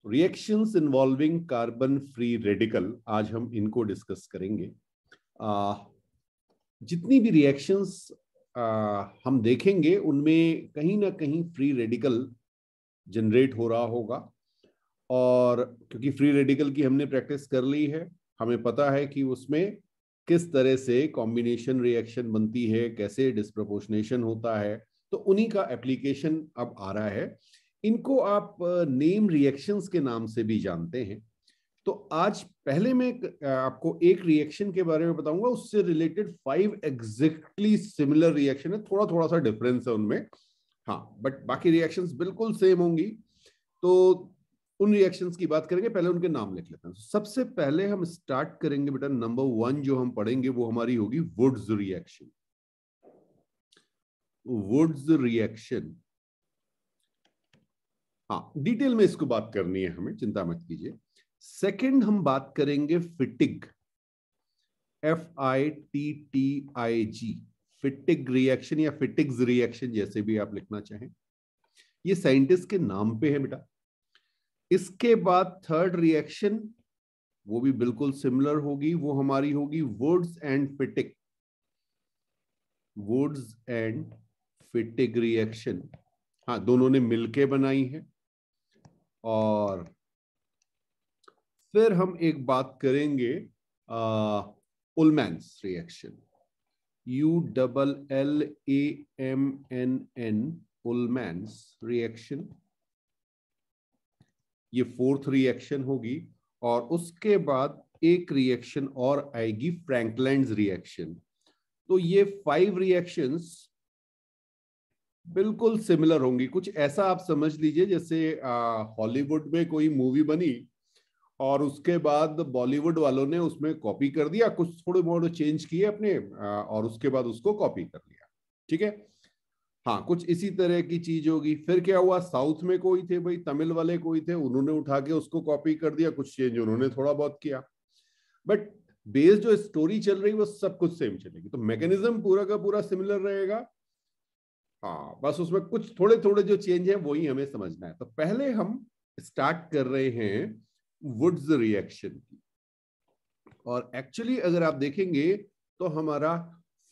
Reactions involving carbon free radical, आज हम इनको डिस्कस करेंगे। जितनी भी रिएक्शंस हम देखेंगे उनमें कहीं ना कहीं फ्री रेडिकल जनरेट हो रहा होगा, और क्योंकि फ्री रेडिकल की हमने प्रैक्टिस कर ली है, हमें पता है कि उसमें किस तरह से कॉम्बिनेशन रिएक्शन बनती है, कैसे डिस्प्रपोर्शनेशन होता है, तो उन्हीं का एप्लीकेशन अब आ रहा है। इनको आप नेम रिएक्शंस के नाम से भी जानते हैं। तो आज पहले मैं आपको एक रिएक्शन के बारे में बताऊंगा, उससे रिलेटेड 5 एग्जैक्टली सिमिलर रिएक्शन है, थोड़ा थोड़ा सा डिफरेंस है उनमें, हाँ, बट बाकी रिएक्शंस बिल्कुल सेम होंगी। तो उन रिएक्शंस की बात करेंगे, पहले उनके नाम लिख लेते हैं। सबसे पहले हम स्टार्ट करेंगे बेटा, नंबर 1 जो हम पढ़ेंगे वो हमारी होगी वुड्स रिएक्शन। वुड्स रिएक्शन, हाँ, डिटेल में इसको बात करनी है हमें, चिंता मत कीजिए। सेकंड हम बात करेंगे फिटिग, FITTIG, फिटिग रिएक्शन या फिटिग्स रिएक्शन, जैसे भी आप लिखना चाहें। ये साइंटिस्ट के नाम पे है बेटा। इसके बाद थर्ड रिएक्शन, वो भी बिल्कुल सिमिलर होगी, वो हमारी होगी Wurtz and Fittig. Wurtz and Fittig reaction, हाँ, दोनों ने मिलके बनाई है। और फिर हम एक बात करेंगे उलमैन्स रिएक्शन, ULLAMNN, उलमैन्स रिएक्शन। ये फोर्थ रिएक्शन होगी। और उसके बाद एक रिएक्शन और आएगी, फ्रैंकलाइन्स रिएक्शन। तो ये 5 रिएक्शंस बिल्कुल सिमिलर होंगी। कुछ ऐसा आप समझ लीजिए जैसे हॉलीवुड में कोई मूवी बनी और उसके बाद बॉलीवुड वालों ने उसमें कॉपी कर दिया, कुछ थोड़े बहुत चेंज किए अपने, और उसके बाद उसको कॉपी कर लिया। ठीक है, हाँ, कुछ इसी तरह की चीज होगी। फिर क्या हुआ, साउथ में कोई थे भाई, तमिल वाले कोई थे, उन्होंने उठा के उसको कॉपी कर दिया, कुछ चेंज उन्होंने थोड़ा बहुत किया, बट बेस जो स्टोरी चल रही है वो सब कुछ सेम चलेगी। तो मैकेनिज्म पूरा का पूरा सिमिलर रहेगा, हाँ, बस उसमें कुछ थोड़े थोड़े जो चेंज है वही हमें समझना है। तो पहले हम स्टार्ट कर रहे हैं वुड्स रिएक्शन की। और एक्चुअली अगर आप देखेंगे तो हमारा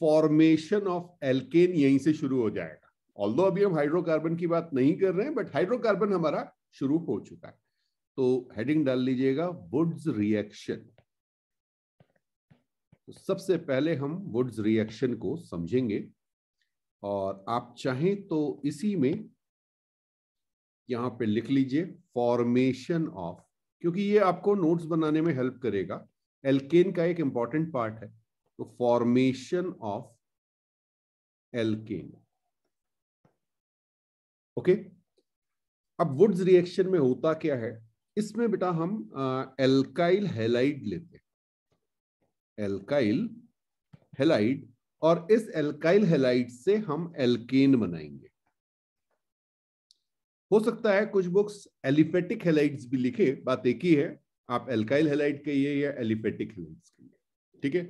फॉर्मेशन ऑफ एल्केन यहीं से शुरू हो जाएगा। ऑल्दो अभी हम हाइड्रोकार्बन की बात नहीं कर रहे हैं, बट हाइड्रोकार्बन हमारा शुरू हो चुका है। तो हेडिंग डाल लीजिएगा वुड्स रिएक्शन। तो सबसे पहले हम वुड्स रिएक्शन को समझेंगे, और आप चाहें तो इसी में यहां पे लिख लीजिए फॉर्मेशन ऑफ, क्योंकि ये आपको नोट्स बनाने में हेल्प करेगा। एल्केन का एक इंपॉर्टेंट पार्ट है। तो फॉर्मेशन ऑफ एल्केन, ओके। अब वुड्स रिएक्शन में होता क्या है, इसमें बेटा हम एल्काइल हैलाइड लेते हैं, एल्काइल हैलाइड, और इस एल्काइल हैलाइड से हम एल्केन बनाएंगे। हो सकता है कुछ बुक्स एलिफेटिक हैलाइड्स भी लिखे, बात एक ही है, आप एल्काइल हैलाइड कहिए या एलिफेटिक हैलाइड्स कहिए, ठीक है।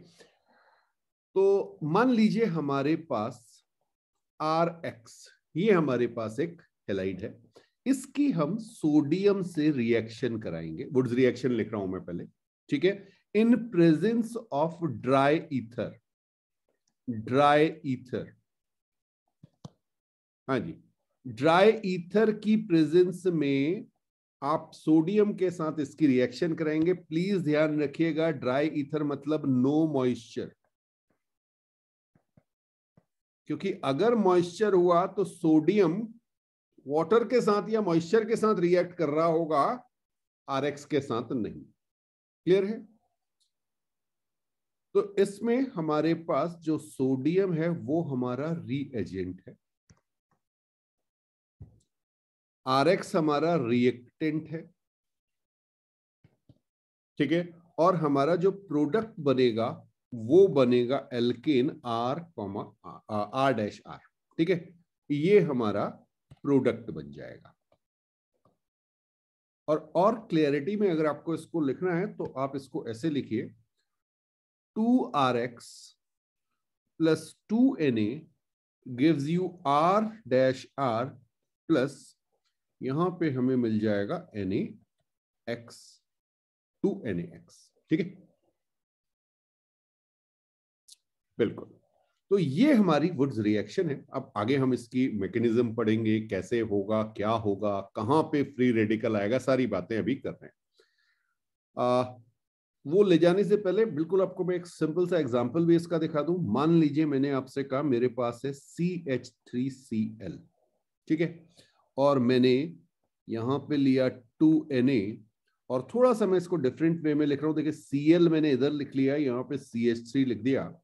तो मान लीजिए हमारे पास RX, ये हमारे पास एक हैलाइड है, इसकी हम सोडियम से रिएक्शन कराएंगे। वुड्स रिएक्शन लिख रहा हूं मैं पहले, ठीक है। In presence of dry ether, dry ether, हाँ जी, ड्राई ईथर की प्रेजेंस में आप सोडियम के साथ इसकी रिएक्शन कराएंगे। प्लीज ध्यान रखिएगा, ड्राई ईथर मतलब नो मॉइस्चर, क्योंकि अगर मॉइस्चर हुआ तो सोडियम वाटर के साथ या मॉइस्चर के साथ रिएक्ट कर रहा होगा, RX के साथ नहीं। क्लियर है? तो इसमें हमारे पास जो सोडियम है वो हमारा रीएजेंट है, RX हमारा रिएक्टेंट है, ठीक है। और हमारा जो प्रोडक्ट बनेगा वो बनेगा एल्केन R, ठीक है। ये हमारा प्रोडक्ट बन जाएगा। और क्लियरिटी में अगर आपको इसको लिखना है तो आप इसको ऐसे लिखिए, 2RX plus 2Na gives you R-R plus, यहां पे हमें मिल जाएगा Na, एक्स टू NaX, ठीक है, बिल्कुल। तो ये हमारी वुड्स रिएक्शन है। अब आगे हम इसकी मैकेनिज्म पढ़ेंगे, कैसे होगा, क्या होगा, कहां पे फ्री रेडिकल आएगा, सारी बातें अभी कर रहे हैं। वो ले जाने से पहले बिल्कुल आपको मैं एक सिंपल सा एग्जांपल भी इसका दिखा दूं। मान लीजिए मैंने आपसे कहा मेरे पास है CH3Cl, ठीक है, और मैंने यहां पे लिया 2Na, और थोड़ा सा मैं इसको डिफरेंट वे में लिख रहा हूं। देखिए Cl मैंने इधर लिख लिया, यहाँ पे CH3 लिख दिया,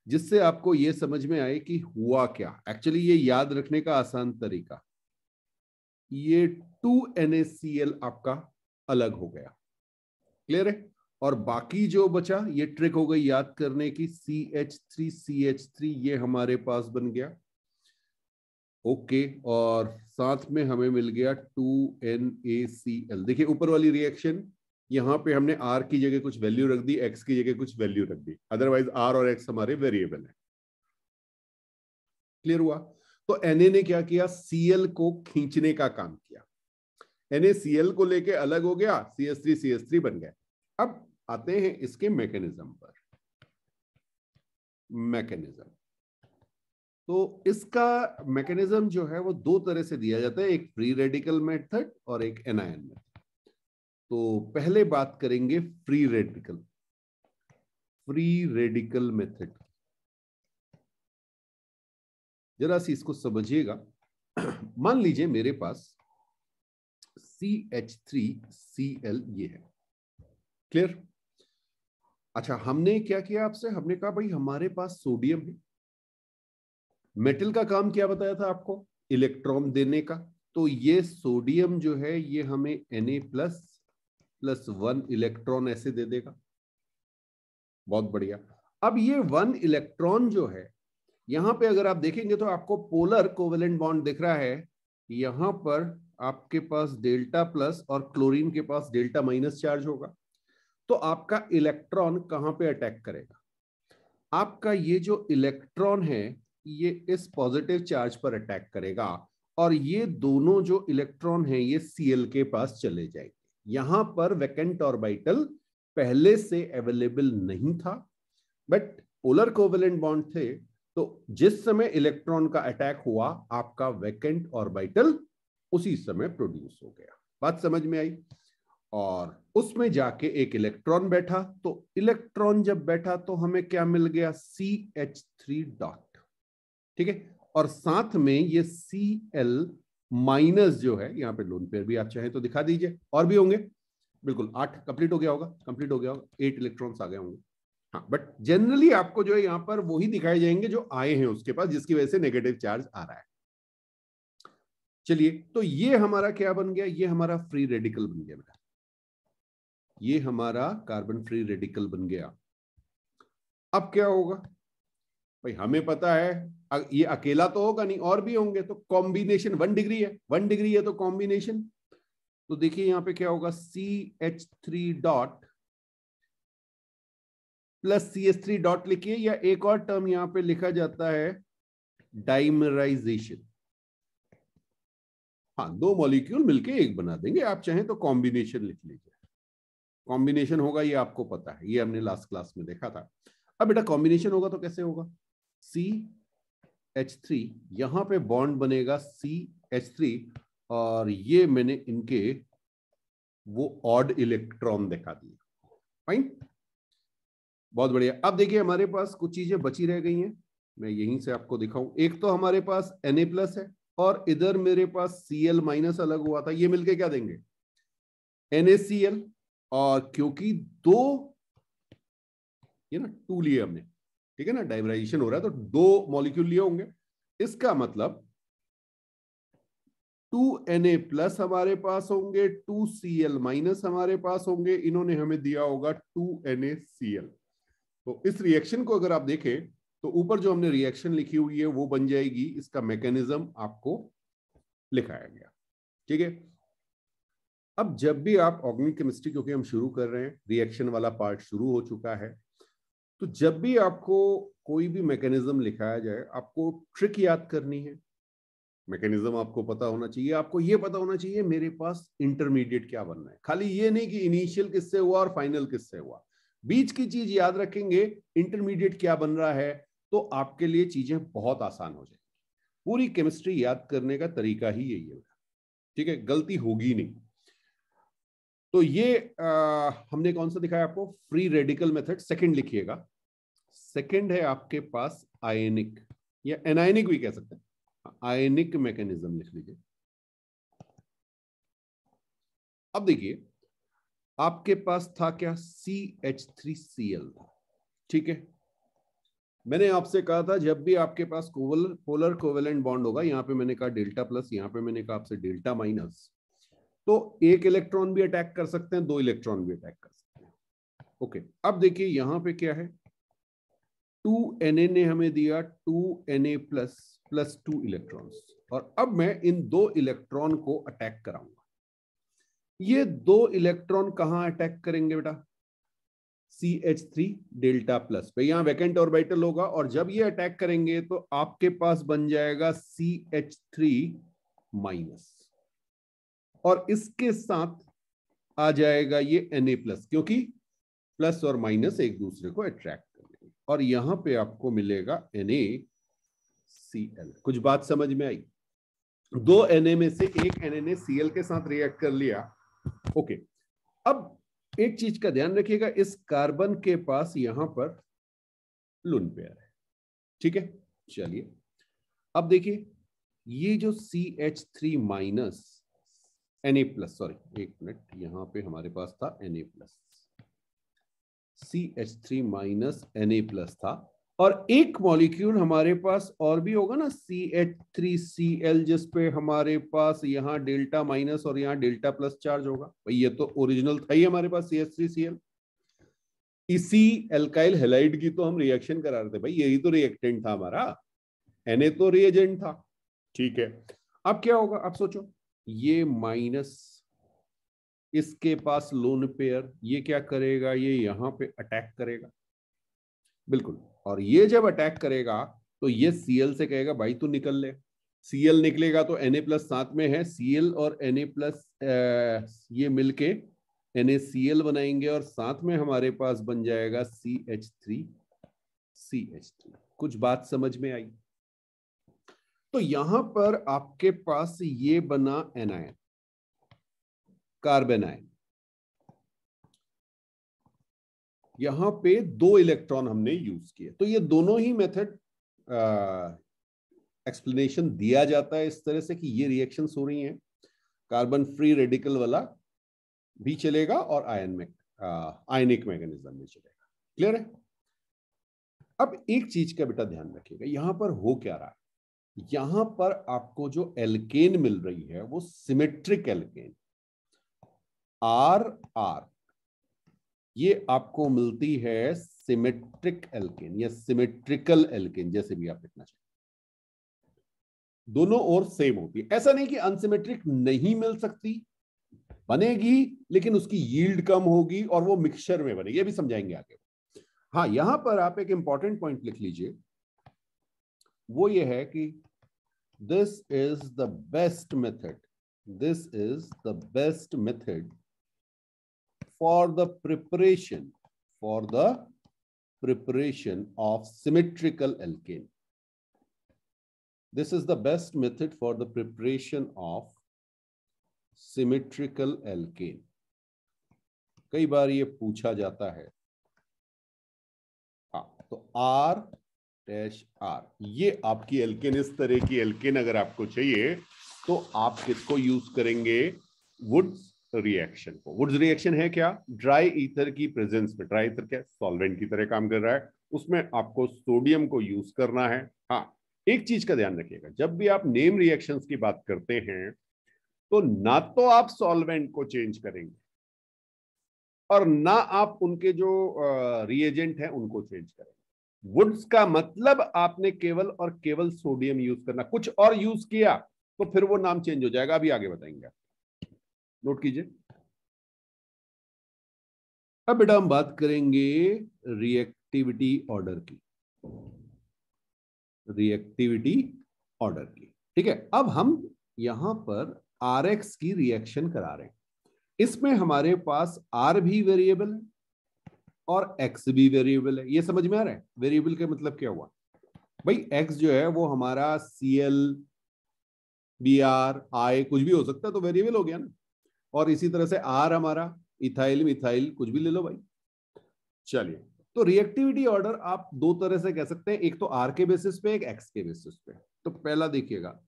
जिससे आपको ये समझ में आए कि हुआ क्या। एक्चुअली ये याद रखने का आसान तरीका, ये 2NaCl आपका अलग हो गया, क्लियर है, और बाकी जो बचा ये ट्रिक हो गई याद करने की, CH3CH3 ये हमारे पास बन गया, ओके, और साथ में हमें मिल गया 2NaCl। देखिए ऊपर वाली रिएक्शन, यहां पे हमने R की जगह कुछ वैल्यू रख दी, X की जगह कुछ वैल्यू रख दी, अदरवाइज R और X हमारे वेरिएबल है, क्लियर हुआ। तो Na ने क्या किया, Cl को खींचने का काम किया, NaCl को लेके अलग हो गया, CH3CH3 बन गया। अब आते हैं इसके मैकेनिज्म पर। मैकेनिज्म, तो इसका मैकेनिज्म जो है वो दो तरह से दिया जाता है, एक फ्री रेडिकल मेथड और एक एनायन मेथड। तो पहले बात करेंगे फ्री रेडिकल मेथड। जरा सी इसको समझिएगा। मान लीजिए मेरे पास CH3Cl ये है, क्लियर। अच्छा, हमने क्या किया आपसे, हमने कहा भाई हमारे पास सोडियम है, मेटल का काम क्या बताया था आपको, इलेक्ट्रॉन देने का। तो ये सोडियम जो है ये हमें Na++1 इलेक्ट्रॉन ऐसे दे देगा, बहुत बढ़िया। अब ये 1 इलेक्ट्रॉन जो है, यहां पे अगर आप देखेंगे तो आपको पोलर कोवेलेंट बॉन्ड दिख रहा है, यहां पर आपके पास डेल्टा प्लस और क्लोरीन के पास डेल्टा माइनस चार्ज होगा। तो आपका इलेक्ट्रॉन कहां पे अटैक करेगा, आपका ये जो इलेक्ट्रॉन है ये इस पॉजिटिव चार्ज पर अटैक करेगा, और ये दोनों जो इलेक्ट्रॉन हैं ये Cl के पास चले जाएंगे। यहां पर वैकेंट ऑर्बिटल पहले से अवेलेबल नहीं था, बट पोलर कोवेलेंट बॉन्ड थे, तो जिस समय इलेक्ट्रॉन का अटैक हुआ आपका वैकेंट ऑर्बिटल उसी समय प्रोड्यूस हो गया। बात समझ में आई। और उसमें जाके एक इलेक्ट्रॉन बैठा, तो इलेक्ट्रॉन जब बैठा तो हमें क्या मिल गया, CH3 डॉट, ठीक है, और साथ में ये Cl माइनस जो है, यहां पे लोन पेयर भी आप चाहें तो दिखा दीजिए, और भी होंगे, बिल्कुल 8 कंप्लीट हो गया होगा, 8 इलेक्ट्रॉन्स आ गए होंगे। हाँ, बट जनरली आपको जो है यहां पर वही दिखाए जाएंगे जो आए हैं उसके पास, जिसकी वजह से नेगेटिव चार्ज आ रहा है। चलिए, तो ये हमारा क्या बन गया, ये हमारा फ्री रेडिकल बन गया बेटा, ये हमारा कार्बन फ्री रेडिकल बन गया। अब क्या होगा भाई, हमें पता है ये अकेला तो होगा नहीं, और भी होंगे, तो कॉम्बिनेशन 1 डिग्री है, 1 डिग्री है तो कॉम्बिनेशन। तो देखिए यहां पे क्या होगा, CH3 dot plus CH3 dot लिखिए, या एक और टर्म यहां पे लिखा जाता है डाइमराइजेशन। हाँ, 2 मॉलिक्यूल मिलके एक बना देंगे, आप चाहें तो कॉम्बिनेशन लिख लीजिए। कॉम्बिनेशन होगा ये आपको पता है, ये हमने लास्ट क्लास में देखा था। अब बेटा कॉम्बिनेशन होगा तो कैसे होगा, CH3 यहां पे बॉन्ड बनेगा CH3, और ये मैंने इनके वो ऑड इलेक्ट्रॉन दिखा दिए, फाइन, बहुत बढ़िया। अब देखिए हमारे पास कुछ चीजें बची रह गई हैं, मैं यहीं से आपको दिखाऊं। एक तो हमारे पास Na+ है, और इधर मेरे पास Cl- अलग हुआ था, ये मिलके क्या देंगे, NaCl। और क्योंकि ये ना 2 लिए हमने, ठीक है ना, डाइमराइजेशन हो रहा है तो 2 मॉलिक्यूल लिए होंगे, इसका मतलब 2Na+ हमारे पास होंगे, 2Cl- हमारे पास होंगे, इन्होंने हमें दिया होगा 2NaCl। तो इस रिएक्शन को अगर आप देखें तो ऊपर जो हमने रिएक्शन लिखी हुई है वो बन जाएगी, इसका मैकेनिज्म आपको लिखाया गया, ठीक है। अब जब भी आप ऑर्गेनिक केमिस्ट्री, क्योंकि हम शुरू कर रहे हैं, रिएक्शन वाला पार्ट शुरू हो चुका है, तो जब भी आपको कोई भी मैकेनिज्म लिखाया जाए आपको ट्रिक याद करनी है। मैकेनिज्म आपको पता होना चाहिए, आपको ये पता होना चाहिए मेरे पास इंटरमीडिएट क्या बनना है। खाली ये नहीं कि इनिशियल किससे हुआ और फाइनल किससे हुआ, बीच की चीज याद रखेंगे, इंटरमीडिएट क्या बन रहा है, तो आपके लिए चीजें बहुत आसान हो जाएंगी। पूरी केमिस्ट्री याद करने का तरीका ही यही है, ठीक है, गलती होगी नहीं। तो ये हमने कौन सा दिखाया आपको, फ्री रेडिकल मेथड। सेकंड लिखिएगा, सेकंड है आपके पास आयनिक या एनायनिक भी कह सकते हैं, आयनिक मैकेनिज्म लिख लीजिए। अब देखिए आपके पास था क्या, CH3Cl था, ठीक है। मैंने आपसे कहा था जब भी आपके पास पोलर कोवेलेंट बॉन्ड होगा, यहां पे मैंने कहा डेल्टा प्लस, यहां पे मैंने कहा आपसे डेल्टा माइनस, तो एक इलेक्ट्रॉन भी अटैक कर सकते हैं, दो इलेक्ट्रॉन भी अटैक कर सकते हैं। ओके, अब देखिए यहां पे क्या है, 2Na ने हमें दिया 2Na प्लस 2 इलेक्ट्रॉन्स, और अब मैं इन दो इलेक्ट्रॉन को अटैक कराऊंगा। ये दो इलेक्ट्रॉन कहां अटैक करेंगे बेटा, CH3 डेल्टा प्लस पे, यहां वैकेंट ऑर्बिटल होगा, और जब ये अटैक करेंगे तो आपके पास बन जाएगा CH3 माइनस, और इसके साथ आ जाएगा ये Na प्लस, क्योंकि प्लस और माइनस एक दूसरे को अट्रैक्ट करेंगे, और यहां पे आपको मिलेगा NaCl। कुछ बात समझ में आई, दो Na में से एक Na ने Cl के साथ रिएक्ट कर लिया। ओके, अब एक चीज का ध्यान रखिएगा, इस कार्बन के पास यहां पर लोन पेयर है, ठीक है। चलिए अब देखिए, ये जो CH3 minus Na plus, sorry एक मिनट, यहां पे हमारे पास था Na plus, CH3 minus Na plus था, और एक मॉलिक्यूल हमारे पास और भी होगा ना, CH3Cl, जिसपे हमारे पास यहाँ डेल्टा माइनस और यहाँ डेल्टा प्लस चार्ज होगा। भाई ये तो ओरिजिनल था ही हमारे पास CH3Cl, इसी एल्काइल हैलाइड की तो हम रिएक्शन करा रहे थे भाई, यही तो रिएक्टेंट था हमारा, Na तो रिएजेंट था, ठीक है। अब क्या होगा, आप सोचो, ये माइनस, इसके पास लोन पेयर, ये क्या करेगा, ये यहां पे अटैक करेगा, बिल्कुल, और ये जब अटैक करेगा तो ये Cl से कहेगा भाई तू निकल ले, Cl निकलेगा तो Na प्लस साथ में है, Cl और Na प्लस ये मिलके NaCl बनाएंगे, और साथ में हमारे पास बन जाएगा CH3। कुछ बात समझ में आई? तो यहां पर आपके पास ये बना एनायन, कार्बन आयन, यहां पे दो इलेक्ट्रॉन हमने यूज किए, तो ये दोनों ही मेथड एक्सप्लेनेशन दिया जाता है इस तरह से कि ये रिएक्शंस हो रही हैं, कार्बन फ्री रेडिकल वाला भी चलेगा और आयनिक मैकेनिज्म में चलेगा। क्लियर है? अब एक चीज का बेटा ध्यान रखिएगा, यहां पर हो क्या रहा है, यहां पर आपको जो एल्केन मिल रही है वो सिमेट्रिक एल्केन, RR, ये आपको मिलती है सिमेट्रिक एल्केन या सिमेट्रिकल एल्केन, जैसे भी आप लिखना चाहें, दोनों ओर सेम होती है। ऐसा नहीं कि अनसिमेट्रिक नहीं मिल सकती, बनेगी, लेकिन उसकी यील्ड कम होगी और वो मिक्सचर में बनेगी, ये भी समझाएंगे आगे। हाँ, यहां पर आप एक इंपॉर्टेंट पॉइंट लिख लीजिए, वो ये है कि this is the best method, this is the best method for the preparation of symmetrical alkane. This is the best method for the preparation of symmetrical alkane. कई बार ये पूछा जाता है, हाँ, तो R-R, ये आपकी एल्केन, इस तरह की एल्केन अगर आपको चाहिए तो आप किसको यूज करेंगे, वुड्स रिएक्शन को। वुड्स रिएक्शन है क्या, ड्राई ईथर की प्रेजेंस में, ड्राई ईथर क्या सॉल्वेंट की तरह काम कर रहा है, उसमें आपको सोडियम को यूज करना है। हाँ, एक चीज का ध्यान रखिएगा, जब भी आप नेम रिएक्शंस की बात करते हैं तो ना तो आप सॉल्वेंट को चेंज करेंगे और ना आप उनके जो रिएजेंट हैं उनको चेंज करेंगे। वुड्स का मतलब आपने केवल और केवल सोडियम यूज करना, कुछ और यूज किया तो फिर वो नाम चेंज हो जाएगा, अभी आगे बताएंगे। नोट कीजिए। अब बेटा हम बात करेंगे रिएक्टिविटी ऑर्डर की, रिएक्टिविटी ऑर्डर की, ठीक है, अब हम यहां पर Rx की रिएक्शन करा रहे हैं। इसमें हमारे पास R भी वेरिएबल है और X भी वेरिएबल है। ये समझ में आ रहा है वेरिएबल का मतलब क्या हुआ भाई? X जो है वो हमारा Cl, Br, I कुछ भी हो सकता है, तो वेरिएबल हो गया ना। और इसी तरह से R हमारा इथाइल, मिथाइल कुछ भी ले लो भाई। चलिए, तो रिएक्टिविटी ऑर्डर आप दो तरह से कह सकते हैं, एक तो R के बेसिस पे, एक X के बेसिस पे। तो पहला देखिएगा,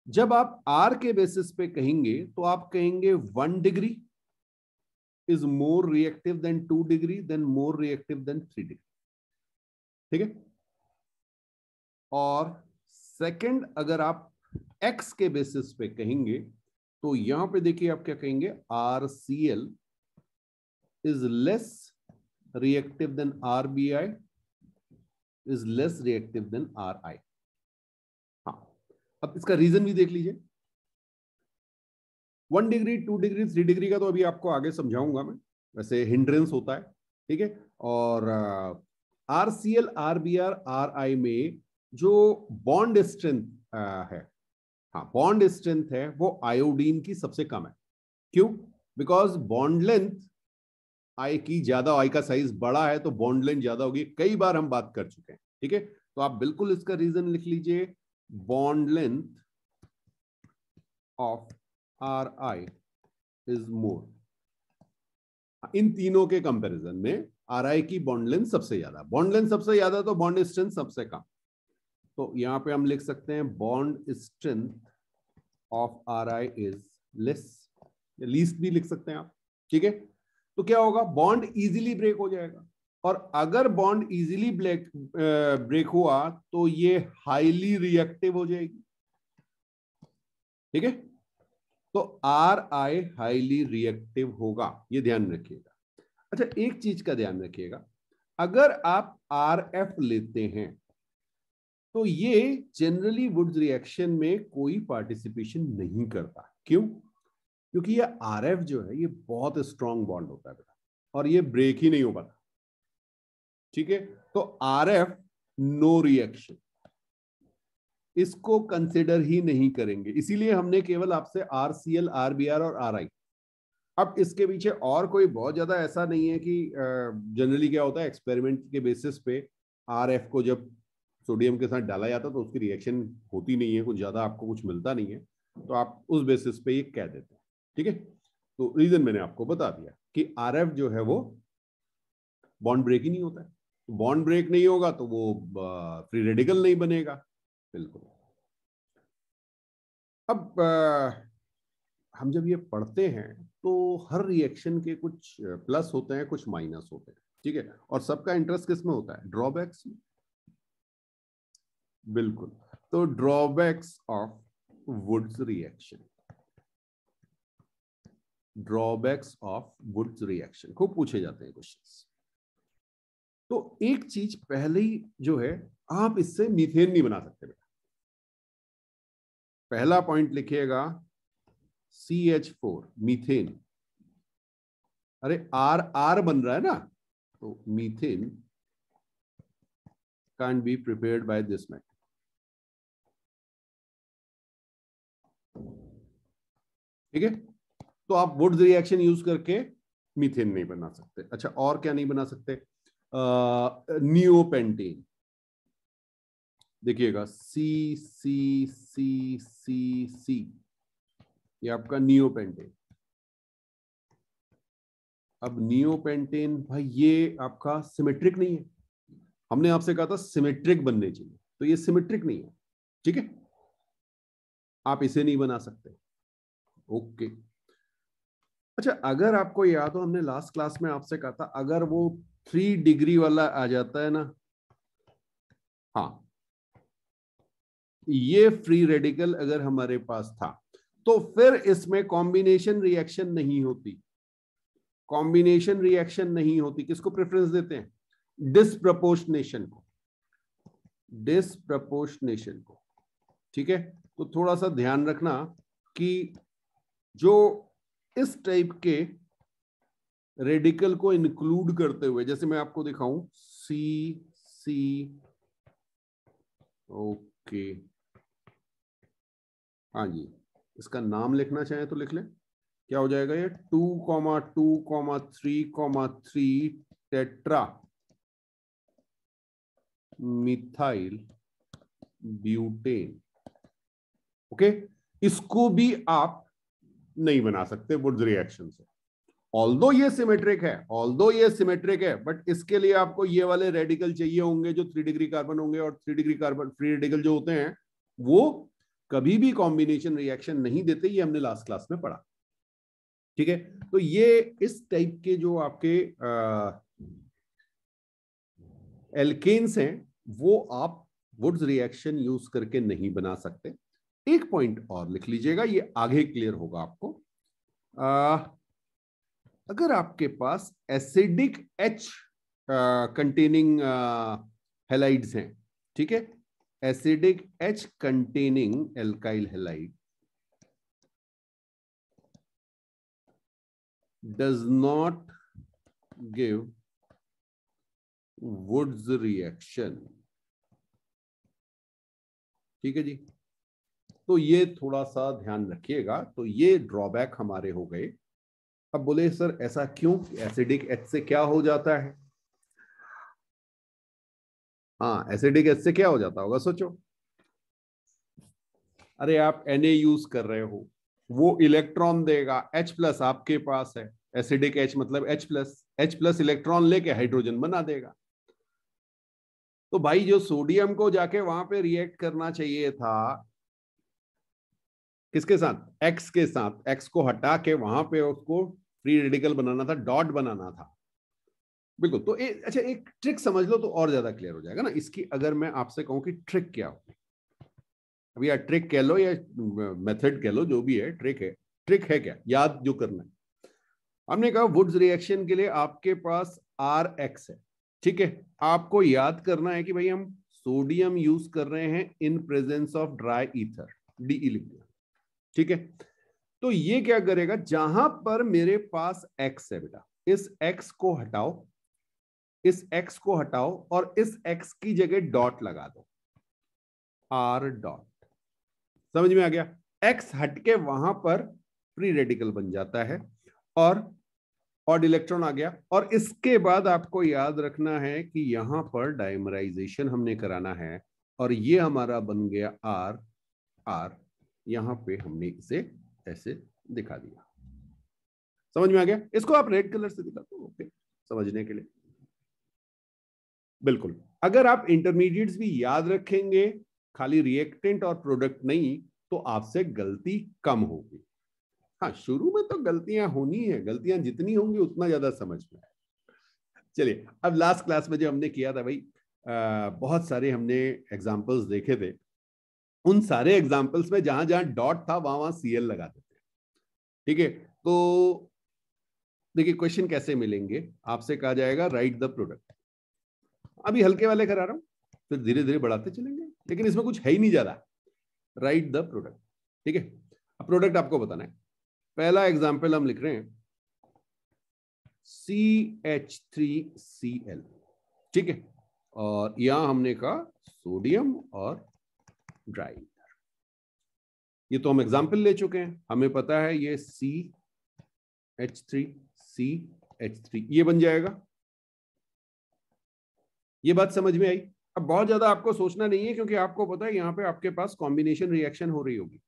जब आप R के बेसिस पे कहेंगे तो आप कहेंगे 1 degree is more reactive than 2 degree, then more reactive than 3 degree. ठीक है। और सेकंड, अगर आप X के बेसिस पे कहेंगे तो यहां पे देखिए आप क्या कहेंगे, RCl is less reactive than RBI, is less reactive than RI। हाँ, अब इसका रीजन भी देख लीजिए। 1 डिग्री, 2 डिग्री, 3 डिग्री का तो अभी आपको आगे समझाऊंगा मैं, वैसे हिंड्रेंस होता है। ठीक है। और RCl, RBr, RI में जो बॉन्ड स्ट्रेंथ है, हाँ बॉन्ड स्ट्रेंथ है, वो आयोडीन की सबसे कम है। क्यों? बिकॉज बॉन्ड लेंथ आई की ज्यादा, आई का साइज बड़ा है तो बॉन्ड लेंथ ज्यादा होगी। कई बार हम बात कर चुके हैं। ठीक है, तो आप बिल्कुल इसका रीजन लिख लीजिए, bond length of RI is more. इन तीनों के कंपैरिजन में RI की बॉन्ड लेंथ सबसे ज्यादा, बॉन्ड लेंथ सबसे ज्यादा तो बॉन्ड स्ट्रेंथ सबसे कम। तो यहां पे हम लिख सकते हैं bond strength of RI is less, least भी लिख सकते हैं आप। ठीक है, तो क्या होगा, बॉन्ड इजीली ब्रेक हो जाएगा। और अगर बॉन्ड इजीली ब्रेक हुआ तो ये हाईली रिएक्टिव हो जाएगी। ठीक है, तो RI हाईली रिएक्टिव होगा, ये ध्यान रखिएगा। अच्छा, एक चीज का ध्यान रखिएगा, अगर आप RF लेते हैं तो ये जनरली वुड्स रिएक्शन में कोई पार्टिसिपेशन नहीं करता। क्यों? क्योंकि ये RF जो है ये बहुत स्ट्रॉन्ग बॉन्ड होता है बेटा, और ये ब्रेक ही नहीं हो पाता। ठीक है, तो RF नो रिएक्शन, इसको कंसिडर ही नहीं करेंगे। इसीलिए हमने केवल आपसे RCl, RBr और RI। अब इसके पीछे और कोई बहुत ज्यादा ऐसा नहीं है कि जनरली क्या होता है, एक्सपेरिमेंट के बेसिस पे RF को जब सोडियम के साथ डाला जाता तो उसकी रिएक्शन होती नहीं है, कुछ ज्यादा आपको कुछ मिलता नहीं है, तो आप उस बेसिस पे ये कह देते हैं। ठीक है, तो रीजन मैंने आपको बता दिया कि RF जो है वो बॉन्ड ब्रेक ही नहीं होता है। बॉन्ड ब्रेक नहीं होगा तो वो फ्री रेडिकल नहीं बनेगा। बिल्कुल। अब हम जब ये पढ़ते हैं तो हर रिएक्शन के कुछ प्लस होते हैं, कुछ माइनस होते हैं। ठीक है, और सबका इंटरेस्ट किस में होता है? ड्रॉबैक्स में। बिल्कुल, तो drawbacks of Wurtz reaction, drawbacks of Wurtz reaction खूब पूछे जाते हैं क्वेश्चंस। तो एक चीज पहले ही जो है, आप इससे मीथेन नहीं बना सकते बेटा। पहला पॉइंट लिखिएगा, CH4 मीथेन। अरे आर आर बन रहा है ना, तो methane can be prepared by this method. ठीक है, तो आप वुड्स रिएक्शन यूज करके मीथेन नहीं बना सकते। अच्छा, और क्या नहीं बना सकते? नियोपेंटेन। देखिएगा, सी सी सी सी सी, ये आपका नियोपेंटेन। अब नियोपेंटेन भाई ये आपका सिमेट्रिक नहीं है। हमने आपसे कहा था सिमेट्रिक बनने चाहिए, तो ये सिमेट्रिक नहीं है। ठीक है, आप इसे नहीं बना सकते। ओके। अच्छा, अगर आपको याद हो, हमने लास्ट क्लास में आपसे कहा था अगर वो 3 डिग्री वाला आ जाता है ना, हाँ, ये फ्री रेडिकल अगर हमारे पास था तो फिर इसमें कॉम्बिनेशन रिएक्शन नहीं होती। कॉम्बिनेशन रिएक्शन नहीं होती। किसको प्रेफरेंस देते हैं? डिसप्रपोर्शनेशन को, डिसप्रपोर्शनेशन को। ठीक है, तो थोड़ा सा ध्यान रखना कि जो इस टाइप के रेडिकल को इंक्लूड करते हुए, जैसे मैं आपको दिखाऊं, सी सी, ओके, हाँ जी, इसका नाम लिखना चाहें तो लिख लें। क्या हो जाएगा ये 2,2,3,3 टेट्रा मिथाइल ब्यूटेन। ओके, इसको भी आप नहीं बना सकते वुड्स रिएक्शन से। ऑल्दो ये सिमेट्रिक है, बट इसके लिए आपको ये वाले रेडिकल चाहिए होंगे जो 3 डिग्री कार्बन होंगे, और 3 डिग्री कार्बन फ्री रेडिकल जो होते हैं वो कभी भी कॉम्बिनेशन रिएक्शन नहीं देते। ये हमने लास्ट क्लास में पढ़ा। ठीक है, तो ये इस टाइप के जो आपके एल्केन्स हैं वो आप वुड्स रिएक्शन यूज करके नहीं बना सकते। एक पॉइंट और लिख लीजिएगा, ये आगे क्लियर होगा आपको। अगर आपके पास एसिडिक एच कंटेनिंग हेलाइड्स हैं, ठीक है, acidic H containing alkyl halide does not give Wurtz reaction. ठीक है जी, तो ये थोड़ा सा ध्यान रखिएगा। तो ये ड्रॉबैक हमारे हो गए। अब बोले सर ऐसा क्यों, एसिडिक एच से क्या हो जाता है? हाँ, एसिडिक एच से क्या हो जाता होगा, सोचो। अरे आप Na यूज कर रहे हो, वो इलेक्ट्रॉन देगा, H+ आपके पास है, एसिडिक H मतलब H+ इलेक्ट्रॉन लेके हाइड्रोजन बना देगा। तो भाई जो सोडियम को जाके वहां पे रिएक्ट करना चाहिए था किसके साथ, X के साथ, X को हटा के वहां पे उसको फ्री रेडिकल बनाना था, डॉट बनाना था। बिल्कुल। तो अच्छा, एक ट्रिक समझ लो तो और ज्यादा क्लियर हो जाएगा ना इसकी। अगर मैं आपसे कहूं कि ट्रिक क्या होगी, अभी यार ट्रिक कह लो या मेथड कह लो, जो भी है, ट्रिक है क्या, याद जो करना है। हमने कहा वुड्स रिएक्शन के लिए आपके पास Rx है, ठीक है। आपको याद करना है कि भाई हम सोडियम यूज कर रहे हैं in presence of dry ether, De लिख दिया, ठीक है। तो ये क्या करेगा, जहां पर मेरे पास x है बेटा, इस x को हटाओ, इस x को हटाओ और इस x की जगह डॉट लगा दो, R डॉट। समझ में आ गया? x हटके वहां पर फ्री रेडिकल बन जाता है और ऑड इलेक्ट्रॉन आ गया। और इसके बाद आपको याद रखना है कि यहां पर डाइमराइजेशन हमने कराना है और ये हमारा बन गया R। यहां पे हमने इसे ऐसे दिखा दिया। समझ में आ गया? इसको आप रेड कलर से दिखा दो, ओके, समझने के लिए। बिल्कुल, अगर आप इंटरमीडिएट्स भी याद रखेंगे, खाली रिएक्टेंट और प्रोडक्ट नहीं, तो आपसे गलती कम होगी। हाँ, शुरू में तो गलतियां होनी है, गलतियां जितनी होंगी उतना ज्यादा समझ में आए। चलिए, अब लास्ट क्लास में जो हमने किया था भाई, बहुत सारे हमने एग्जाम्पल्स देखे थे। उन सारे एग्जाम्पल्स में जहां जहां डॉट था वहां वहां Cl लगा देते, ठीक है। तो देखिए क्वेश्चन कैसे मिलेंगे, आपसे कहा जाएगा राइट द प्रोडक्ट। अभी हल्के वाले करा रहा हूं, फिर धीरे धीरे बढ़ाते चलेंगे, लेकिन इसमें कुछ है ही नहीं ज्यादा। राइट द प्रोडक्ट, ठीक है। अब प्रोडक्ट आपको बताना है। पहला एग्जाम्पल हम लिख रहे हैं CH3Cl, ठीक है। और यहां हमने कहा सोडियम और ड्राई ईथर। ये तो हम एग्जाम्पल ले चुके हैं, हमें पता है ये CH3 ये बन जाएगा। ये बात समझ में आई? अब बहुत ज्यादा आपको सोचना नहीं है, क्योंकि आपको पता है यहां पे आपके पास कॉम्बिनेशन रिएक्शन हो रही होगी,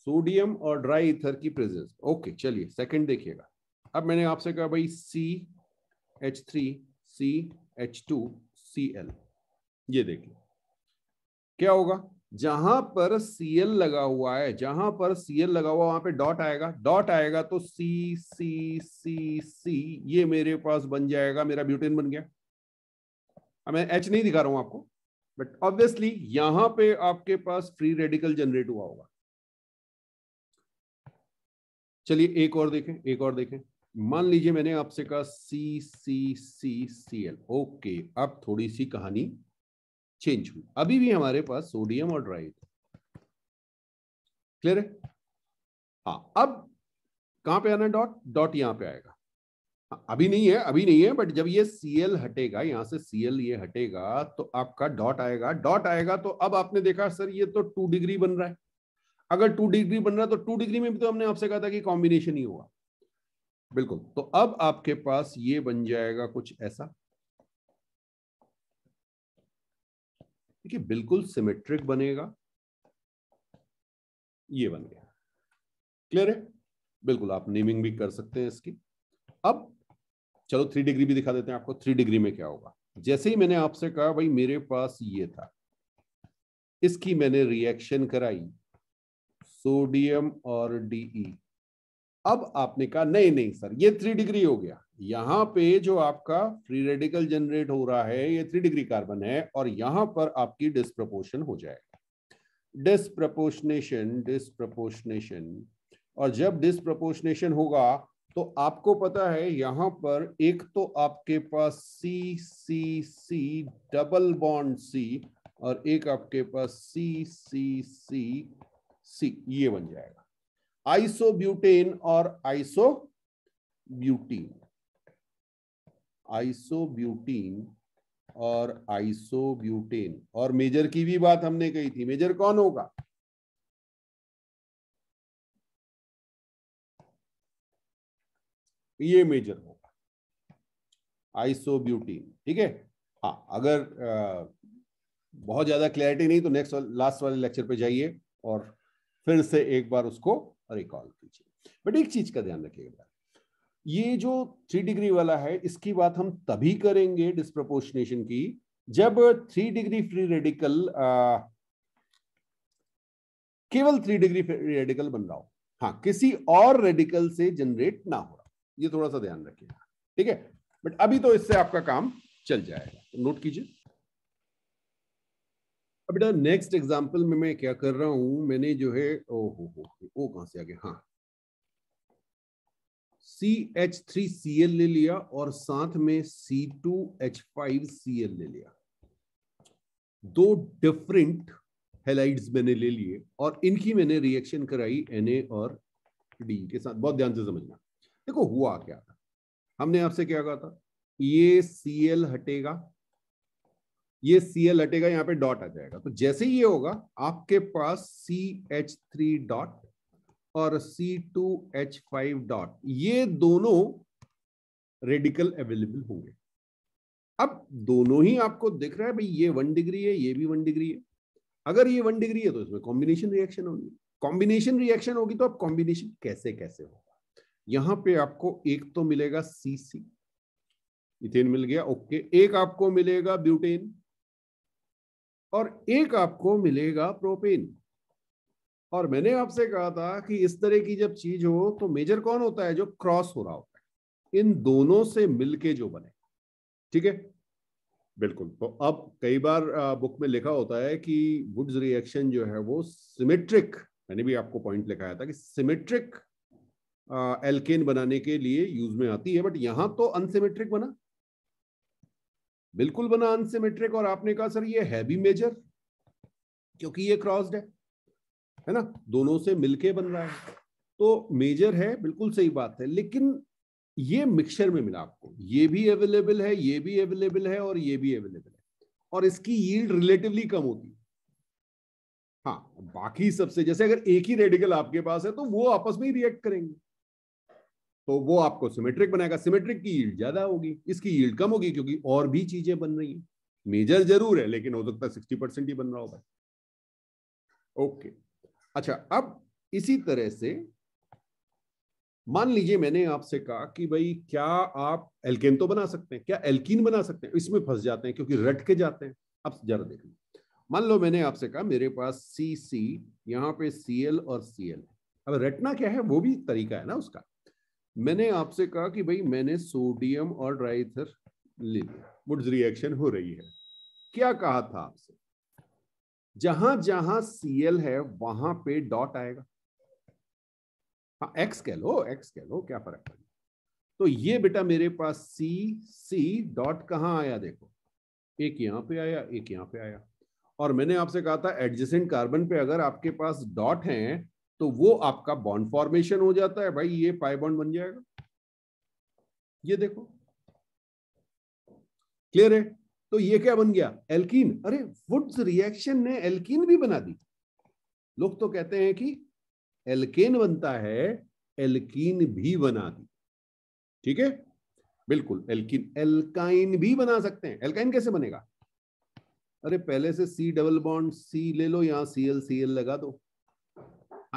सोडियम और ड्राई ईथर की प्रेजेंस। ओके, चलिए सेकंड देखिएगा। अब मैंने आपसे कहा भाई CH3CH2Cl, ये देखिए क्या होगा। जहां पर Cl लगा हुआ है, जहां पर Cl लगा हुआ वहां पे डॉट आएगा, डॉट आएगा तो C ये मेरे पास बन जाएगा, मेरा ब्यूटेन बन गया। अब मैं H नहीं दिखा रहा हूं आपको, बट ऑब्वियसली यहां पे आपके पास फ्री रेडिकल जनरेट हुआ होगा। चलिए एक और देखें। मान लीजिए मैंने आपसे कहा CCCCl, ओके। अब थोड़ी सी कहानी चेंज हुई, अभी भी हमारे पास सोडियम और ड्राई, क्लियर है? हाँ, अब कहां पे आना डॉट, डॉट यहां पे आएगा। अभी नहीं है, अभी नहीं है, बट जब ये Cl हटेगा, यहां से Cl ये हटेगा तो आपका डॉट आएगा। डॉट आएगा तो अब आपने देखा सर ये तो 2 डिग्री बन रहा है। अगर 2 डिग्री बन रहा है तो 2 डिग्री में भी तो हमने आपसे कहा था कि कॉम्बिनेशन ही होगा। बिल्कुल, तो अब आपके पास ये बन जाएगा कुछ ऐसा। देखिए बिल्कुल सिमेट्रिक बनेगा, ये बन गया। क्लियर है? बिल्कुल, आप नेमिंग भी कर सकते हैं इसकी। अब चलो 3 डिग्री भी दिखा देते हैं आपको। 3 डिग्री में क्या होगा? जैसे ही मैंने आपसे कहा भाई मेरे पास ये था, इसकी मैंने रिएक्शन कराई सोडियम और De। अब आपने कहा नहीं नहीं सर ये 3 डिग्री हो गया, यहां पे जो आपका फ्री रेडिकल जनरेट हो रहा है ये 3 डिग्री कार्बन है, और यहां पर आपकी डिस्प्रपोर्शन हो जाएगा। डिस्प्रपोर्शनेशन। और जब डिस्प्रपोर्शनेशन होगा तो आपको पता है यहां पर एक तो आपके पास सी सी सी डबल बॉन्ड सी, और एक आपके पास सी सी सी सी, ये बन जाएगा आइसोब्यूटेन और आइसोब्यूटीन। आइसोब्यूटीन और आइसोब्यूटेन। और मेजर की भी बात हमने कही थी, मेजर कौन होगा? ये मेजर होगा आइसोब्यूटीन। ठीक है? हाँ, अगर बहुत ज्यादा क्लैरिटी नहीं तो नेक्स्ट लास्ट वाले लेक्चर पे जाइए और फिर से एक बार उसको रिकॉल कीजिए। बट एक चीज का ध्यान रखिएगा, ये जो 3 डिग्री वाला है इसकी बात हम तभी करेंगे डिस्प्रपोर्शनेशन की जब 3 डिग्री फ्री रेडिकल केवल 3 डिग्री फ्री रेडिकल बन रहा हो। हाँ, किसी और रेडिकल से जनरेट ना हो रहा, ये थोड़ा सा ध्यान रखिएगा। ठीक है? बट अभी तो इससे आपका काम चल जाएगा, तो नोट कीजिए। अब बेटा नेक्स्ट एग्जांपल में मैं क्या कर रहा हूं, मैंने जो है ओ कहां से आ गया, हाँ, CH3Cl ले लिया और साथ में C2H5Cl ले लिया। दो डिफरेंट हेलाइड्स मैंने ले लिए और इनकी मैंने रिएक्शन कराई Na और D के साथ। बहुत ध्यान से समझना। देखो हुआ क्या था, हमने आपसे क्या कहा था, ये Cl हटेगा, ये Cl हटेगा, यहाँ पे डॉट आ जाएगा। तो जैसे ही ये होगा आपके पास CH3 डॉट और C2H5 डॉट, ये दोनों रेडिकल अवेलेबल होंगे। अब दोनों ही आपको दिख रहा है भाई ये 1 डिग्री है, ये भी 1 डिग्री है। अगर ये 1 डिग्री है तो इसमें कॉम्बिनेशन रिएक्शन होगी। कॉम्बिनेशन रिएक्शन होगी तो अब कॉम्बिनेशन कैसे कैसे होगा? यहां पे आपको एक तो मिलेगा CC, इथेन मिल गया, ओके। एक आपको मिलेगा ब्यूटेन और एक आपको मिलेगा प्रोपेन। और मैंने आपसे कहा था कि इस तरह की जब चीज हो तो मेजर कौन होता है? जो क्रॉस हो रहा होता है, इन दोनों से मिलके जो बने। ठीक है? बिल्कुल। तो अब कई बार बुक में लिखा होता है कि वुड्स रिएक्शन जो है वो सिमेट्रिक, मैंने भी आपको पॉइंट लिखाया था कि सिमेट्रिक एल्केन बनाने के लिए यूज में आती है, बट यहां तो अनसिमेट्रिक बना, बिल्कुल बना अनसिमेट्रिक। और आपने कहा सर ये है भी मेजर क्योंकि ये क्रॉस्ड है ना, दोनों से मिलके बन रहा है, तो मेजर है, बिल्कुल सही बात है। लेकिन ये मिक्सचर में मिला आपको, ये भी अवेलेबल है, ये भी अवेलेबल है और ये भी अवेलेबल है, और इसकी यील्ड रिलेटिवली कम होती है। हाँ, बाकी सबसे, जैसे अगर एक ही रेडिकल आपके पास है तो वो आपस में ही रिएक्ट करेंगे, तो वो आपको सिमेट्रिक बनाएगा। सिमेट्रिक की यील्ड ज्यादा होगी, इसकी यील्ड कम होगी क्योंकि और भी चीजें बन रही हैं। मेजर जरूर है लेकिन हो सकता है 60% ही बन रहा होगा। ओके, अच्छा, अब इसी तरह से मान लीजिए मैंने आपसे कहा कि भाई क्या आप एल्केन तो बना सकते हैं, क्या एल्कीन बना सकते हैं? इसमें फंस जाते हैं क्योंकि रट के जाते हैं। अब जरा देख लो, मान लो मैंने आपसे कहा मेरे पास CC, यहाँ पे Cl और Cl। अब रटना क्या है, वो भी तरीका है ना उसका। मैंने आपसे कहा कि भाई मैंने सोडियम और ड्राईथर ले लिया, वुड्स रिएक्शन हो रही है। क्या कहा था आपसे? जहां जहां Cl है वहां पे डॉट आएगा। हाँ, एक्स कह लो, एक्स कह लो, क्या फर्क पड़ेगा। तो ये बेटा मेरे पास C डॉट कहां आया? देखो, एक यहां पे आया, एक यहां पे आया। और मैंने आपसे कहा था एडजेसेंट कार्बन पे अगर आपके पास डॉट है तो वो आपका बॉन्ड फॉर्मेशन हो जाता है भाई, ये पाई बॉन्ड बन जाएगा। ये देखो, क्लियर है? तो ये क्या बन गया? एल्कीन। अरे वुड्स रिएक्शन ने एल्कीन भी बना दी। लोग तो कहते हैं कि एल्केन बनता है, एल्कीन भी बना दी। ठीक है, बिल्कुल। एल्कीन, एल्काइन भी बना सकते हैं। एल्काइन कैसे बनेगा? अरे पहले से सी डबल बॉन्ड सी ले लो, यहां सीएल सीएल लगा दो,